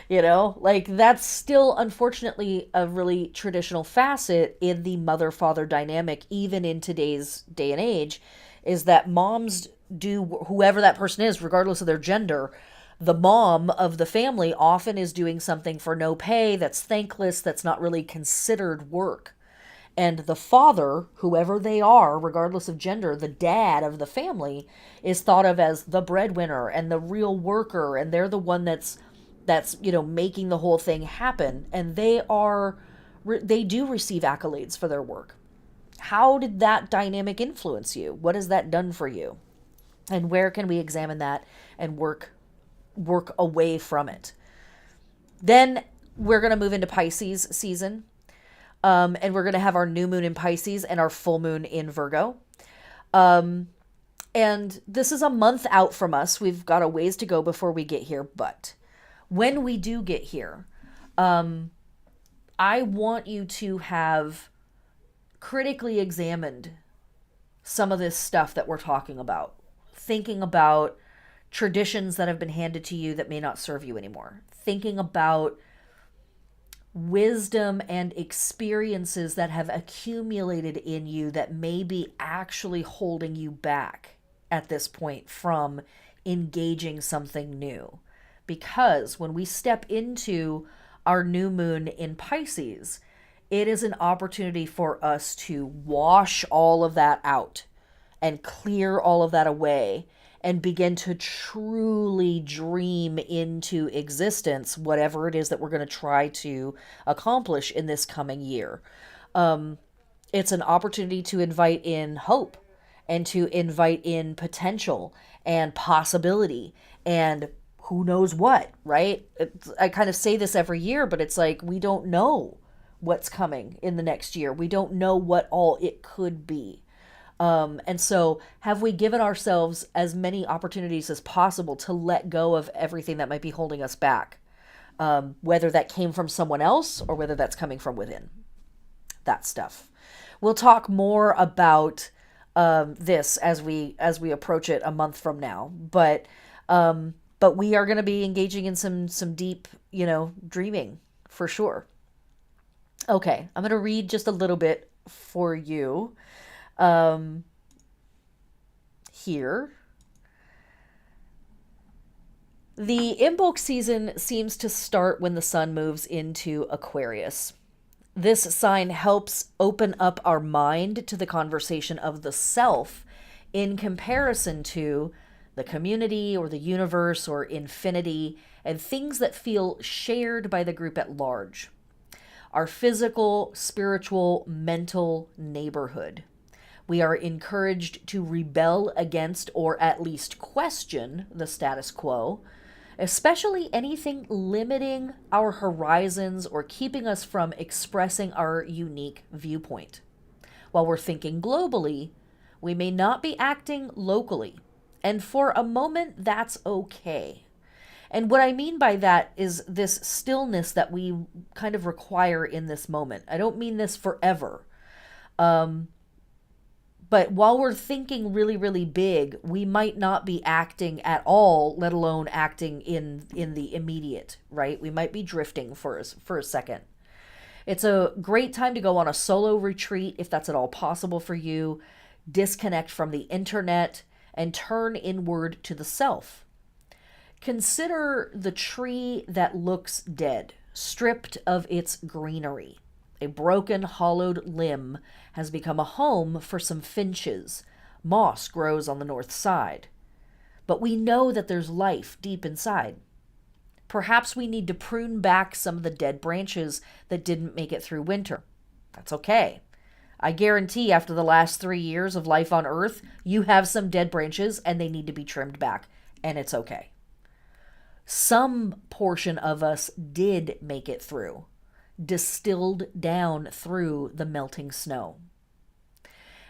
Like, that's still, unfortunately, a really traditional facet in the mother-father dynamic, even in today's day and age, is that moms do, whoever that person is, regardless of their gender, the mom of the family often is doing something for no pay, that's thankless, that's not really considered work. And the father, whoever they are, regardless of gender, the dad of the family, is thought of as the breadwinner and the real worker, and they're the one that's making the whole thing happen. And they do receive accolades for their work. How did that dynamic influence you? What has that done for you? And where can we examine that and work away from it? Then we're going to move into Pisces season. And we're going to have our new moon in Pisces and our full moon in Virgo. And this is a month out from us. We've got a ways to go before we get here. But when we do get here, I want you to have critically examined some of this stuff that we're talking about. Thinking about traditions that have been handed to you that may not serve you anymore. Thinking about wisdom and experiences that have accumulated in you that may be actually holding you back at this point from engaging something new. Because when we step into our new moon in Pisces, it is an opportunity for us to wash all of that out and clear all of that away and begin to truly dream into existence whatever it is that we're going to try to accomplish in this coming year. It's an opportunity to invite in hope and to invite in potential and possibility and who knows what, right? I kind of say this every year, but it's like, we don't know what's coming in the next year. We don't know what all it could be. And so have we given ourselves as many opportunities as possible to let go of everything that might be holding us back? Whether that came from someone else or whether that's coming from within. That stuff. We'll talk more about this as we approach it a month from now. But But we are going to be engaging in some deep, dreaming for sure. Okay, I'm going to read just a little bit for you um, here. The Imbolc season seems to start when the sun moves into Aquarius. This sign helps open up our mind to the conversation of the self in comparison to the community or the universe or infinity and things that feel shared by the group at large. Our physical, spiritual, mental neighborhood. We are encouraged to rebel against or at least question the status quo, especially anything limiting our horizons or keeping us from expressing our unique viewpoint. While we're thinking globally, we may not be acting locally. And for a moment, that's okay. And what I mean by that is this stillness that we kind of require in this moment. I don't mean this forever. But while we're thinking really, really big, we might not be acting at all, let alone acting in the immediate, right? We might be drifting for a second. It's a great time to go on a solo retreat if that's at all possible for you. Disconnect from the internet and turn inward to the self. Consider the tree that looks dead, stripped of its greenery. A broken, hollowed limb has become a home for some finches. Moss grows on the north side. But we know that there's life deep inside. Perhaps we need to prune back some of the dead branches that didn't make it through winter. That's okay. I guarantee after the last 3 years of life on Earth, you have some dead branches and they need to be trimmed back. And it's okay. Some portion of us did make it through, distilled down through the melting snow.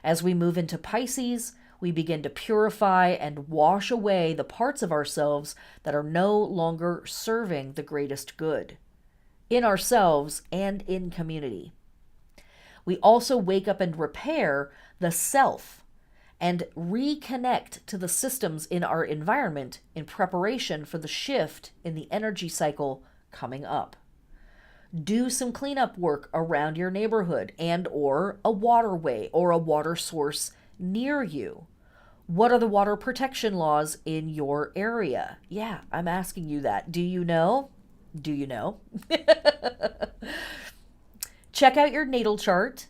As we move into Pisces, we begin to purify and wash away the parts of ourselves that are no longer serving the greatest good, in ourselves and in community. We also wake up and repair the self and reconnect to the systems in our environment in preparation for the shift in the energy cycle coming up. Do some cleanup work around your neighborhood and or a waterway or a water source near you. What are the water protection laws in your area? Yeah, I'm asking you that. Do you know? Do you know? Check out your natal chart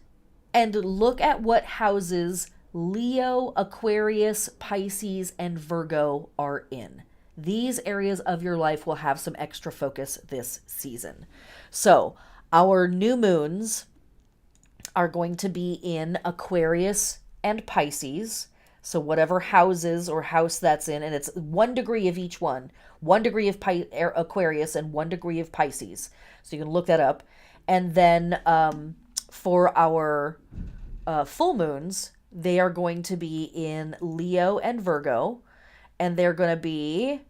and look at what houses Leo, Aquarius, Pisces, and Virgo are in. These areas of your life will have some extra focus this season. So, our new moons are going to be in Aquarius and Pisces. So, whatever houses or house that's in, and it's 1 degree of each one, 1 degree of Aquarius and 1 degree of Pisces. So, you can look that up. And then for our full moons, they are going to be in Leo and Virgo, and they're going to be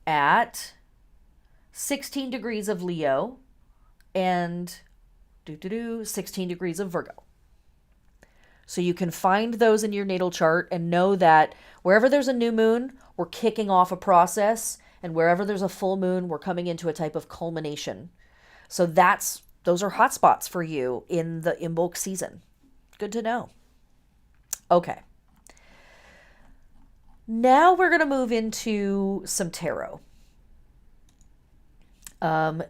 at 16 degrees of Leo and 16 degrees of Virgo. So you can find those in your natal chart and know that wherever there's a new moon, we're kicking off a process, and wherever there's a full moon, we're coming into a type of culmination. So those are hotspots for you in the Imbolc season. Good to know. Okay. Now we're going to move into some tarot.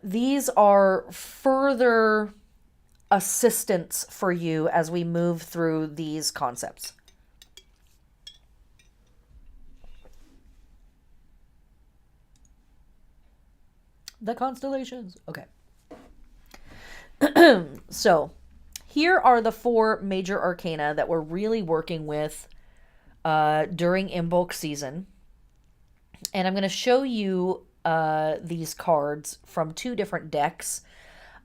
These are further assistance for you as we move through these concepts. The constellations. Okay. So here are the 4 major arcana that we're really working with during Imbolc season. And I'm going to show you these cards from 2 different decks.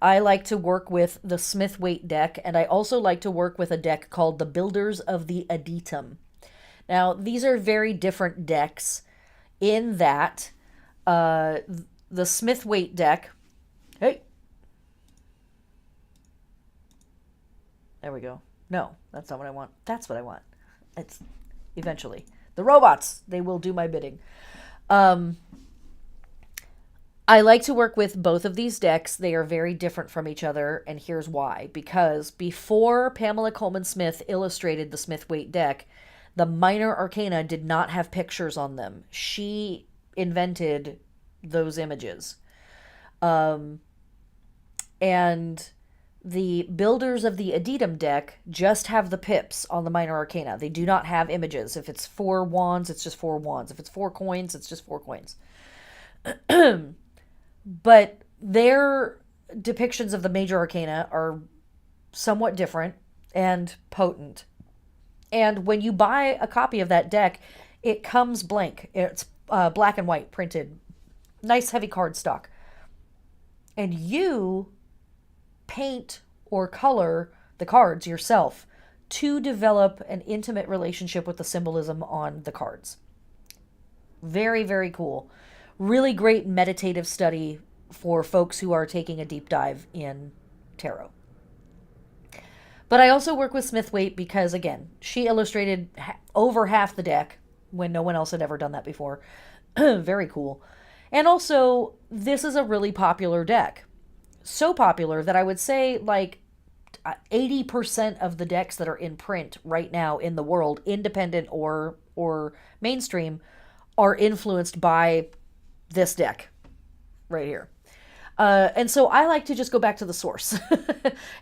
I like to work with the Smith-Waite deck, and I also like to work with a deck called the Builders of the Adytum. Now, these are very different decks in that the Smith-Waite deck... Hey! There we go. No, that's not what I want. That's what I want. It's eventually. The robots, they will do my bidding. I like to work with both of these decks. They are very different from each other, and here's why. Because before Pamela Coleman Smith illustrated the Smith Waite deck, the minor arcana did not have pictures on them. She invented those images. Um, and the builders of the Addendum deck just have the pips on the minor arcana. They do not have images. If it's 4 wands, it's just 4 wands. If it's 4 coins, it's just 4 coins. But their depictions of the major arcana are somewhat different and potent. And when you buy a copy of that deck, it comes blank. It's black and white printed, nice heavy card stock. And you paint or color the cards yourself to develop an intimate relationship with the symbolism on the cards. Very, very cool. Really great meditative study for folks who are taking a deep dive in tarot. But I also work with Smith Waite because, again, she illustrated over half the deck when no one else had ever done that before. Very cool. And also, this is a really popular deck. So popular that I would say, like, 80% of the decks that are in print right now in the world, independent or mainstream, are influenced by this deck right here. And so I like to just go back to the source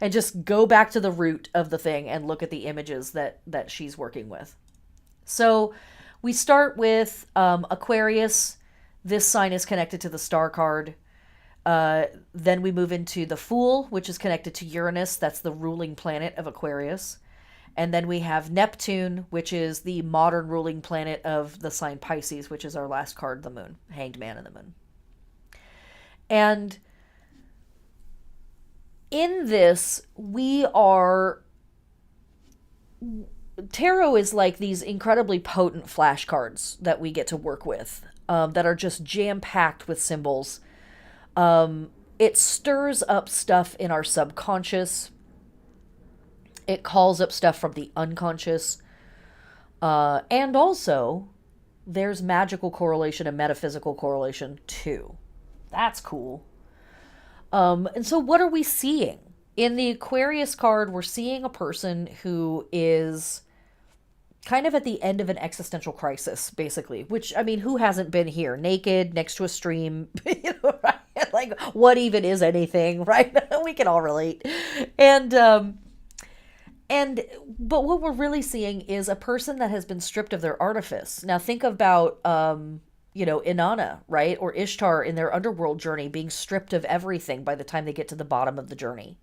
and just go back to the root of the thing and look at the images that she's working with. So we start with Aquarius. This sign is connected to the star card. Then we move into the Fool, which is connected to Uranus. That's the ruling planet of Aquarius. And then we have Neptune, which is the modern ruling planet of the sign Pisces, which is our last card, the Moon, Hanged Man and the Moon. And in this, tarot is like these incredibly potent flashcards that we get to work with, that are just jam-packed with symbols. It stirs up stuff in our subconscious. It calls up stuff from the unconscious. And also, there's magical correlation and metaphysical correlation too. That's cool. And so what are we seeing? In the Aquarius card, we're seeing a person who is kind of at the end of an existential crisis, basically. Which, I mean, who hasn't been here? Naked, next to a stream, right? Like, what even is anything, right? We can all relate. But what we're really seeing is a person that has been stripped of their artifice. Now think about, Inanna, right? Or Ishtar in their underworld journey being stripped of everything by the time they get to the bottom of the journey.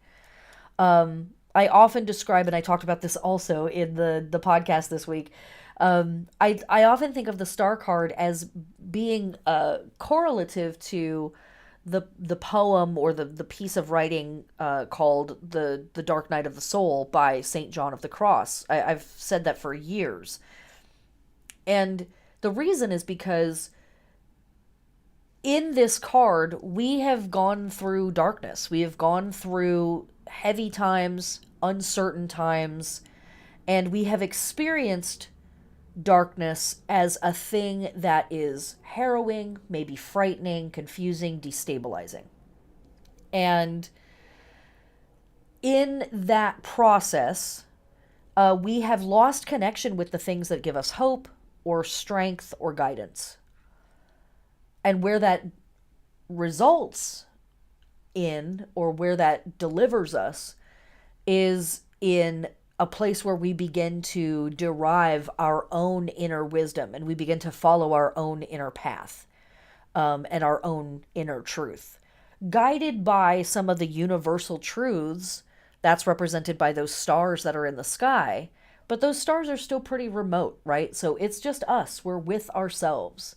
I often describe, and I talked about this also in the podcast this week, I often think of the star card as being correlative to the poem or the piece of writing called the Dark Night of the Soul by St. John of the Cross. I've said that for years. And the reason is because in this card, we have gone through darkness. We have gone through heavy times, uncertain times, and we have experienced darkness as a thing that is harrowing, maybe frightening, confusing, destabilizing. And in that process, we have lost connection with the things that give us hope or strength or guidance. And where that results in, or where that delivers us, is in a place where we begin to derive our own inner wisdom and we begin to follow our own inner path, and our own inner truth, guided by some of the universal truths that's represented by those stars that are in the sky. But those stars are still pretty remote, right? So it's just us. We're with ourselves.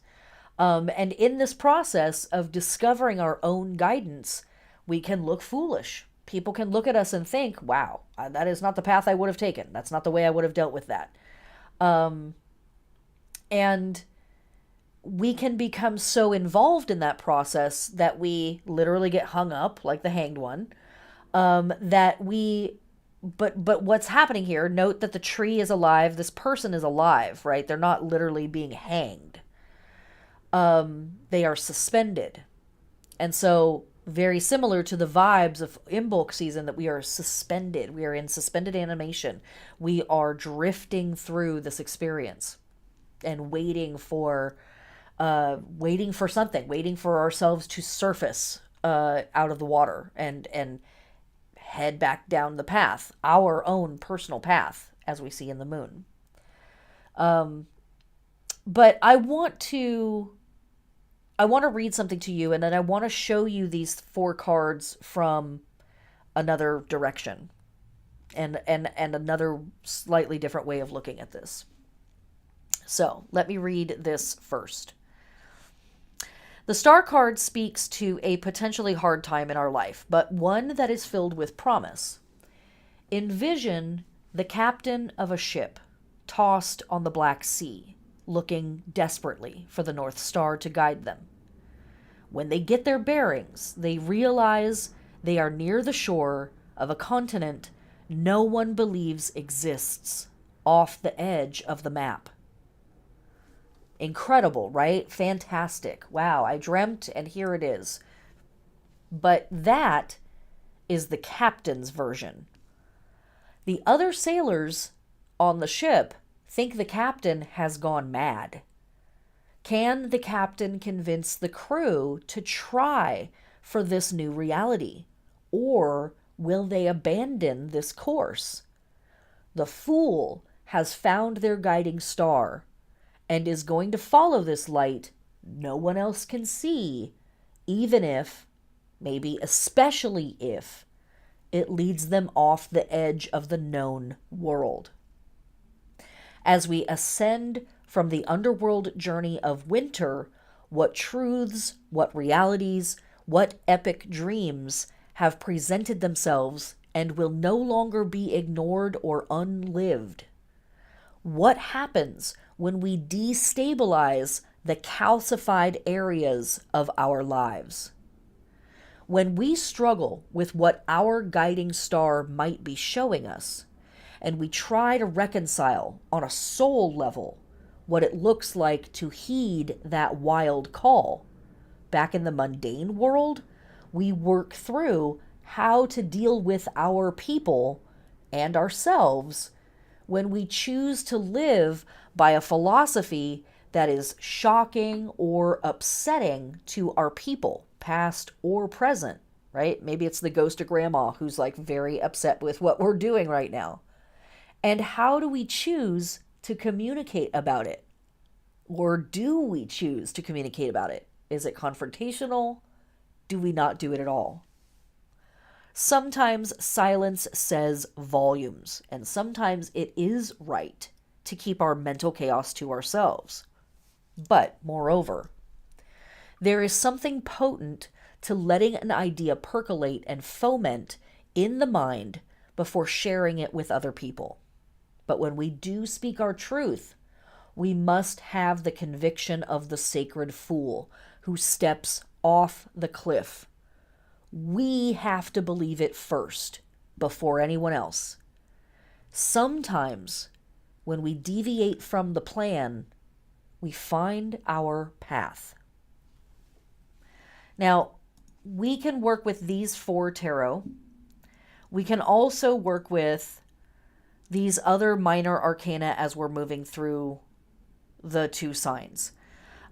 And in this process of discovering our own guidance, we can look foolish. People can look at us and think, wow, that is not the path I would have taken. That's not the way I would have dealt with that. And we can become so involved in that process that we literally get hung up like the hanged one. But what's happening here, note that the tree is alive. This person is alive, right? They're not literally being hanged. They are suspended. And so, very similar to the vibes of Imbolc season, that we are suspended. We are in suspended animation. We are drifting through this experience and waiting for something, waiting for ourselves to surface out of the water and head back down the path, our own personal path, as we see in the moon. But I want to read something to you, and then I want to show you these 4 cards from another direction and another slightly different way of looking at this. So let me read this first. The star card speaks to a potentially hard time in our life, but one that is filled with promise. Envision the captain of a ship tossed on the Black Sea, looking desperately for the North Star to guide them. When they get their bearings, they realize they are near the shore of a continent no one believes exists, off the edge of the map. Incredible, right? Fantastic. Wow, I dreamt, and here it is. But that is the captain's version. The other sailors on the ship think the captain has gone mad. Can the captain convince the crew to try for this new reality? Or will they abandon this course? The fool has found their guiding star and is going to follow this light no one else can see, even if, maybe especially if, it leads them off the edge of the known world. As we ascend from the underworld journey of winter, what truths, what realities, what epic dreams have presented themselves and will no longer be ignored or unlived? What happens when we destabilize the calcified areas of our lives? When we struggle with what our guiding star might be showing us, and we try to reconcile on a soul level what it looks like to heed that wild call, back in the mundane world, we work through how to deal with our people and ourselves when we choose to live by a philosophy that is shocking or upsetting to our people, past or present, right? Maybe it's the ghost of grandma who's like very upset with what we're doing right now. And how do we choose to communicate about it? Or do we choose to communicate about it? Is it confrontational? Do we not do it at all? Sometimes silence says volumes, and sometimes it is right to keep our mental chaos to ourselves. But, moreover, there is something potent to letting an idea percolate and foment in the mind before sharing it with other people. But when we do speak our truth, we must have the conviction of the sacred fool who steps off the cliff. We have to believe it first, before anyone else. Sometimes, when we deviate from the plan, we find our path. Now, we can work with these 4 tarot. We can also work with these other minor arcana as we're moving through the 2 signs.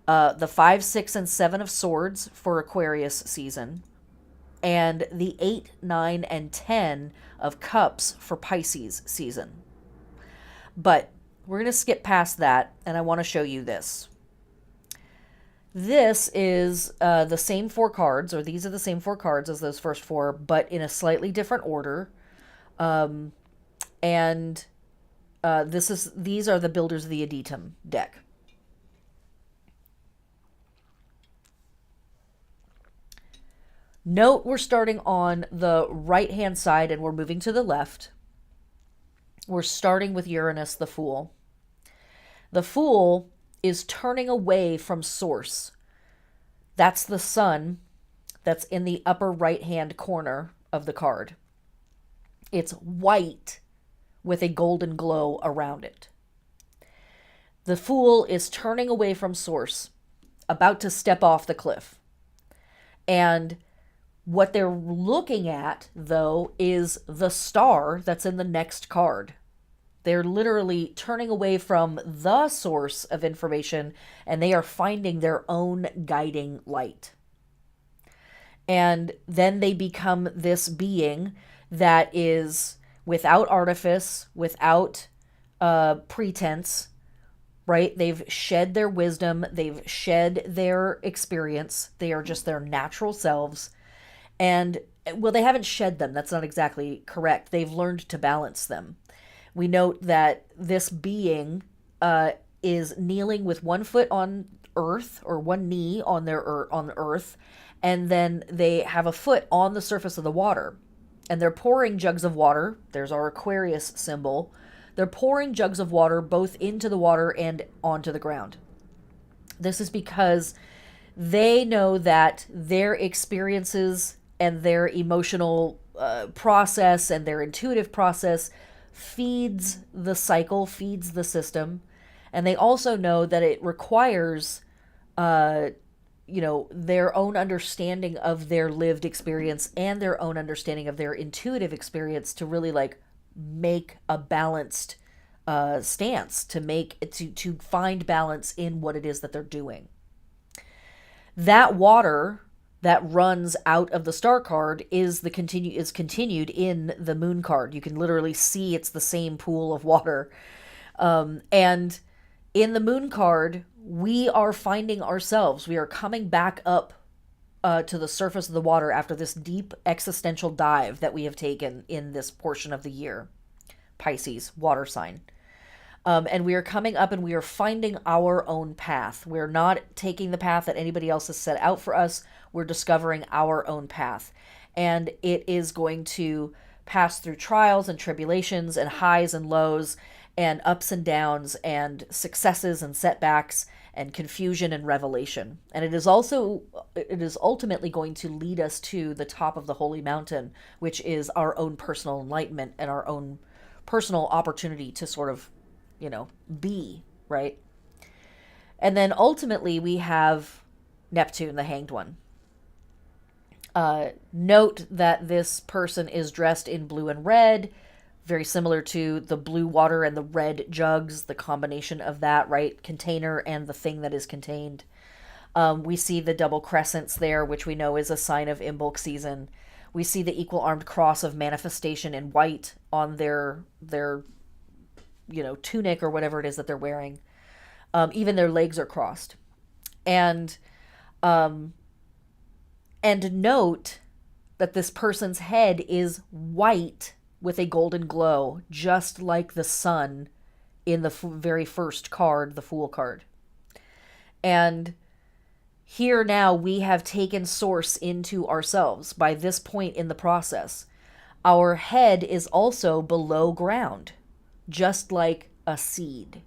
The 5, 6, and 7 of swords for Aquarius season, and the 8, 9, and 10 of cups for Pisces season. But we're going to skip past that, and I want to show you this. This is the same 4 cards, or these are the same 4 cards as those first 4, but in a slightly different order. And these are the Builders of the Adytum deck. Note we're starting on the right-hand side and we're moving to the left. We're starting with Uranus, the Fool. The Fool is turning away from source. That's the sun that's in the upper right-hand corner of the card. It's white with a golden glow around it. The Fool is turning away from source, about to step off the cliff. And what they're looking at, though, is the star that's in the next card. They're literally turning away from the source of information and they are finding their own guiding light. And then they become this being that is without artifice, without pretense, right? They've shed their wisdom, they've shed their experience, they are just their natural selves. And well, they haven't shed them, that's not exactly correct. They've learned to balance them. We note that this being is kneeling with one foot on earth, or one knee on on earth, and then they have a foot on the surface of the water. And they're pouring jugs of water. There's our Aquarius symbol. They're pouring jugs of water both into the water and onto the ground. This is because they know that their experiences and their emotional process and their intuitive process feeds the cycle, feeds the system. And they also know that it requires, their own understanding of their lived experience and their own understanding of their intuitive experience to really like make a balanced stance, to find balance in what it is that they're doing. That water that runs out of the star card is continued in the moon card. You can literally see it's the same pool of water. And in the moon card, we are finding ourselves. We are coming back up to the surface of the water after this deep existential dive that we have taken in this portion of the year. Pisces, water sign. And we are coming up and we are finding our own path. We're not taking the path that anybody else has set out for us. We're discovering our own path. And it is going to pass through trials and tribulations and highs and lows and ups and downs and successes and setbacks and confusion and revelation. And it is ultimately going to lead us to the top of the holy mountain, which is our own personal enlightenment and our own personal opportunity to sort of, be, right? And then ultimately we have Neptune, the hanged one. Note that this person is dressed in blue and red, very similar to the blue water and the red jugs, the combination of that, right? Container and the thing that is contained. We see the double crescents there, which we know is a sign of Imbolc season. We see the equal armed cross of manifestation in white on their tunic or whatever it is that they're wearing. Even their legs are crossed. And note that this person's head is white with a golden glow, just like the sun in the very first card, the Fool card. And here now we have taken source into ourselves by this point in the process. Our head is also below ground, just like a seed.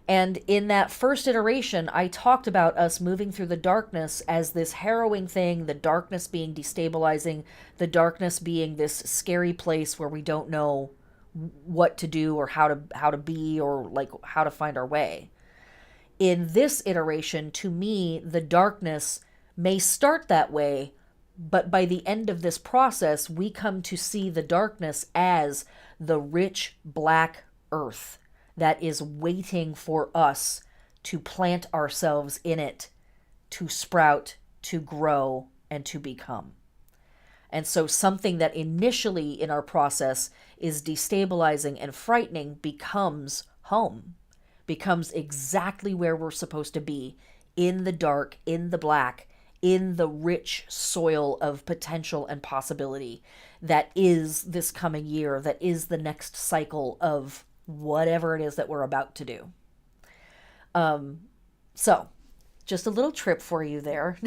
And in that first iteration, I talked about us moving through the darkness as this harrowing thing, the darkness being destabilizing, the darkness being this scary place where we don't know what to do or how to be or like how to find our way. In this iteration, to me, the darkness may start that way, but by the end of this process, we come to see the darkness as the rich black earth that is waiting for us to plant ourselves in it, to sprout, to grow, and to become. And so something that initially in our process is destabilizing and frightening becomes home, becomes exactly where we're supposed to be, in the dark, in the black, in the rich soil of potential and possibility that is this coming year, that is the next cycle of whatever it is that we're about to do. So just a little trip for you there,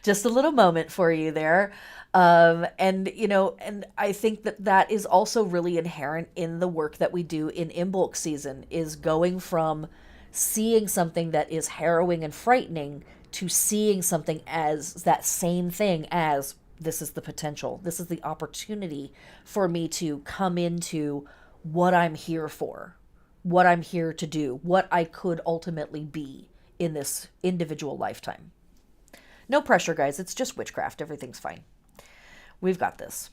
just a little moment for you there. And I think that is also really inherent in the work that we do in Imbolc season, is going from seeing something that is harrowing and frightening to seeing something as that same thing as this is the potential. This is the opportunity for me to come into what I'm here for, what I'm here to do, what I could ultimately be in this individual lifetime. No pressure, guys. It's just witchcraft. Everything's fine. We've got this.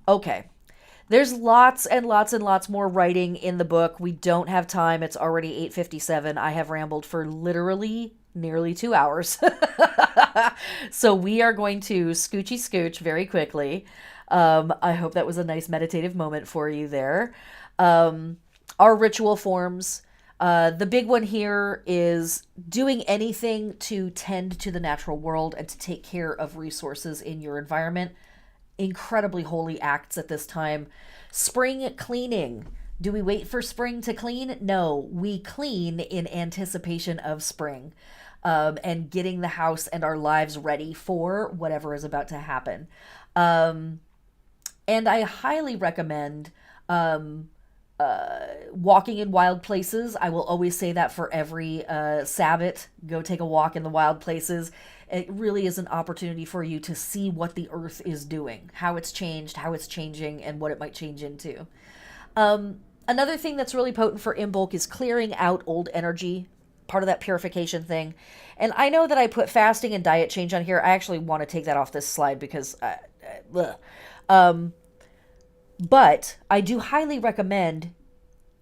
Okay. There's lots and lots and lots more writing in the book. We don't have time. It's already 8:57. I have rambled for literally nearly 2 hours. So we are going to scoochy scooch very quickly. I hope that was a nice meditative moment for you there. Our ritual forms. The big one here is doing anything to tend to the natural world and to take care of resources in your environment. Incredibly holy acts at this time. Spring cleaning. Do we wait for spring to clean? No, we clean in anticipation of spring, and getting the house and our lives ready for whatever is about to happen. And I highly recommend walking in wild places. I will always say that for every Sabbath. Go take a walk in the wild places. It really is an opportunity for you to see what the earth is doing, how it's changed, how it's changing, and what it might change into. Another thing that's really potent for Imbolc is clearing out old energy, part of that purification thing. And I know that I put fasting and diet change on here. I actually want to take that off this slide because but I do highly recommend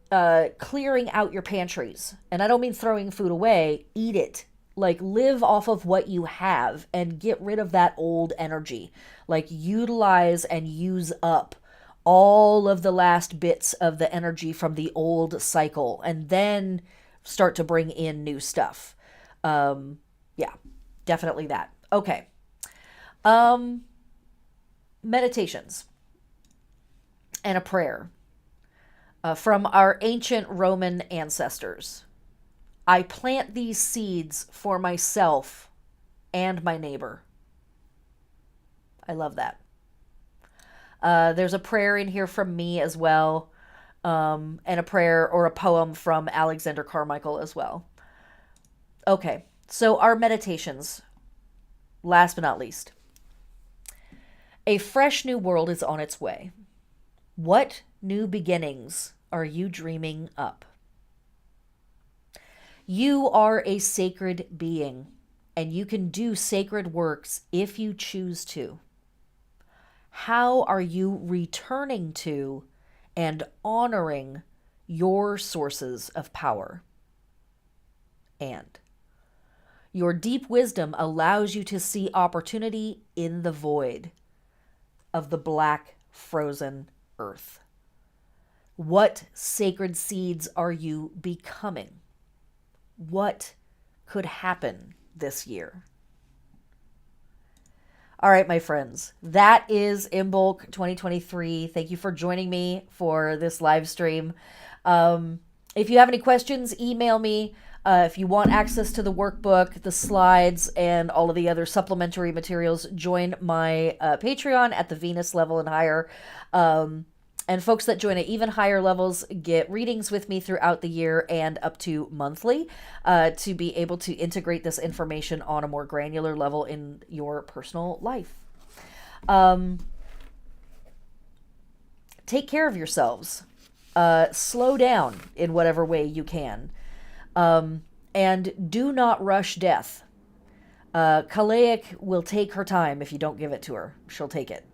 clearing out your pantries. And I don't mean throwing food away. Eat it. Like, live off of what you have and get rid of that old energy. Like, utilize and use up all of the last bits of the energy from the old cycle and then start to bring in new stuff. Yeah, definitely that. Okay. Meditations and a prayer from our ancient Roman ancestors. I plant these seeds for myself and my neighbor. I love that. There's a prayer in here from me as well, and a prayer or a poem from Alexander Carmichael as well. Okay, so our meditations, last but not least. A fresh new world is on its way. What new beginnings are you dreaming up? You are a sacred being, and you can do sacred works if you choose to. How are you returning to and honoring your sources of power? And your deep wisdom allows you to see opportunity in the void of the black, frozen earth. What sacred seeds are you becoming? What could happen this year? All right, my friends, that is Imbolc 2023. Thank you for joining me for this live stream. If you have any questions, email me. If you want access to the workbook, the slides, and all of the other supplementary materials, join my Patreon at the Venus level and higher. And folks that join at even higher levels get readings with me throughout the year and up to monthly, to be able to integrate this information on a more granular level in your personal life. Take care of yourselves. Slow down in whatever way you can. And do not rush death. Kalaic will take her time if you don't give it to her. She'll take it.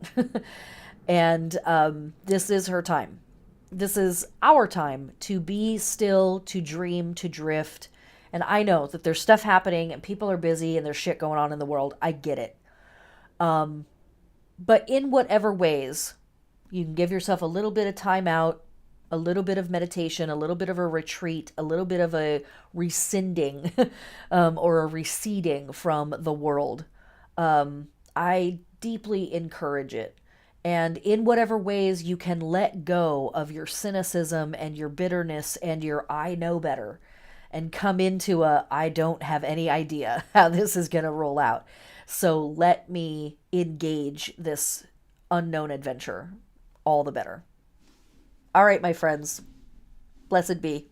And this is her time. This is our time to be still, to dream, to drift. And I know that there's stuff happening and people are busy and there's shit going on in the world. I get it. But in whatever ways, you can give yourself a little bit of time out, a little bit of meditation, a little bit of a retreat, a little bit of a rescinding or a receding from the world. I deeply encourage it. And in whatever ways you can let go of your cynicism and your bitterness and your I know better and come into a I don't have any idea how this is going to roll out. So let me engage this unknown adventure. All the better. All right, my friends. Blessed be.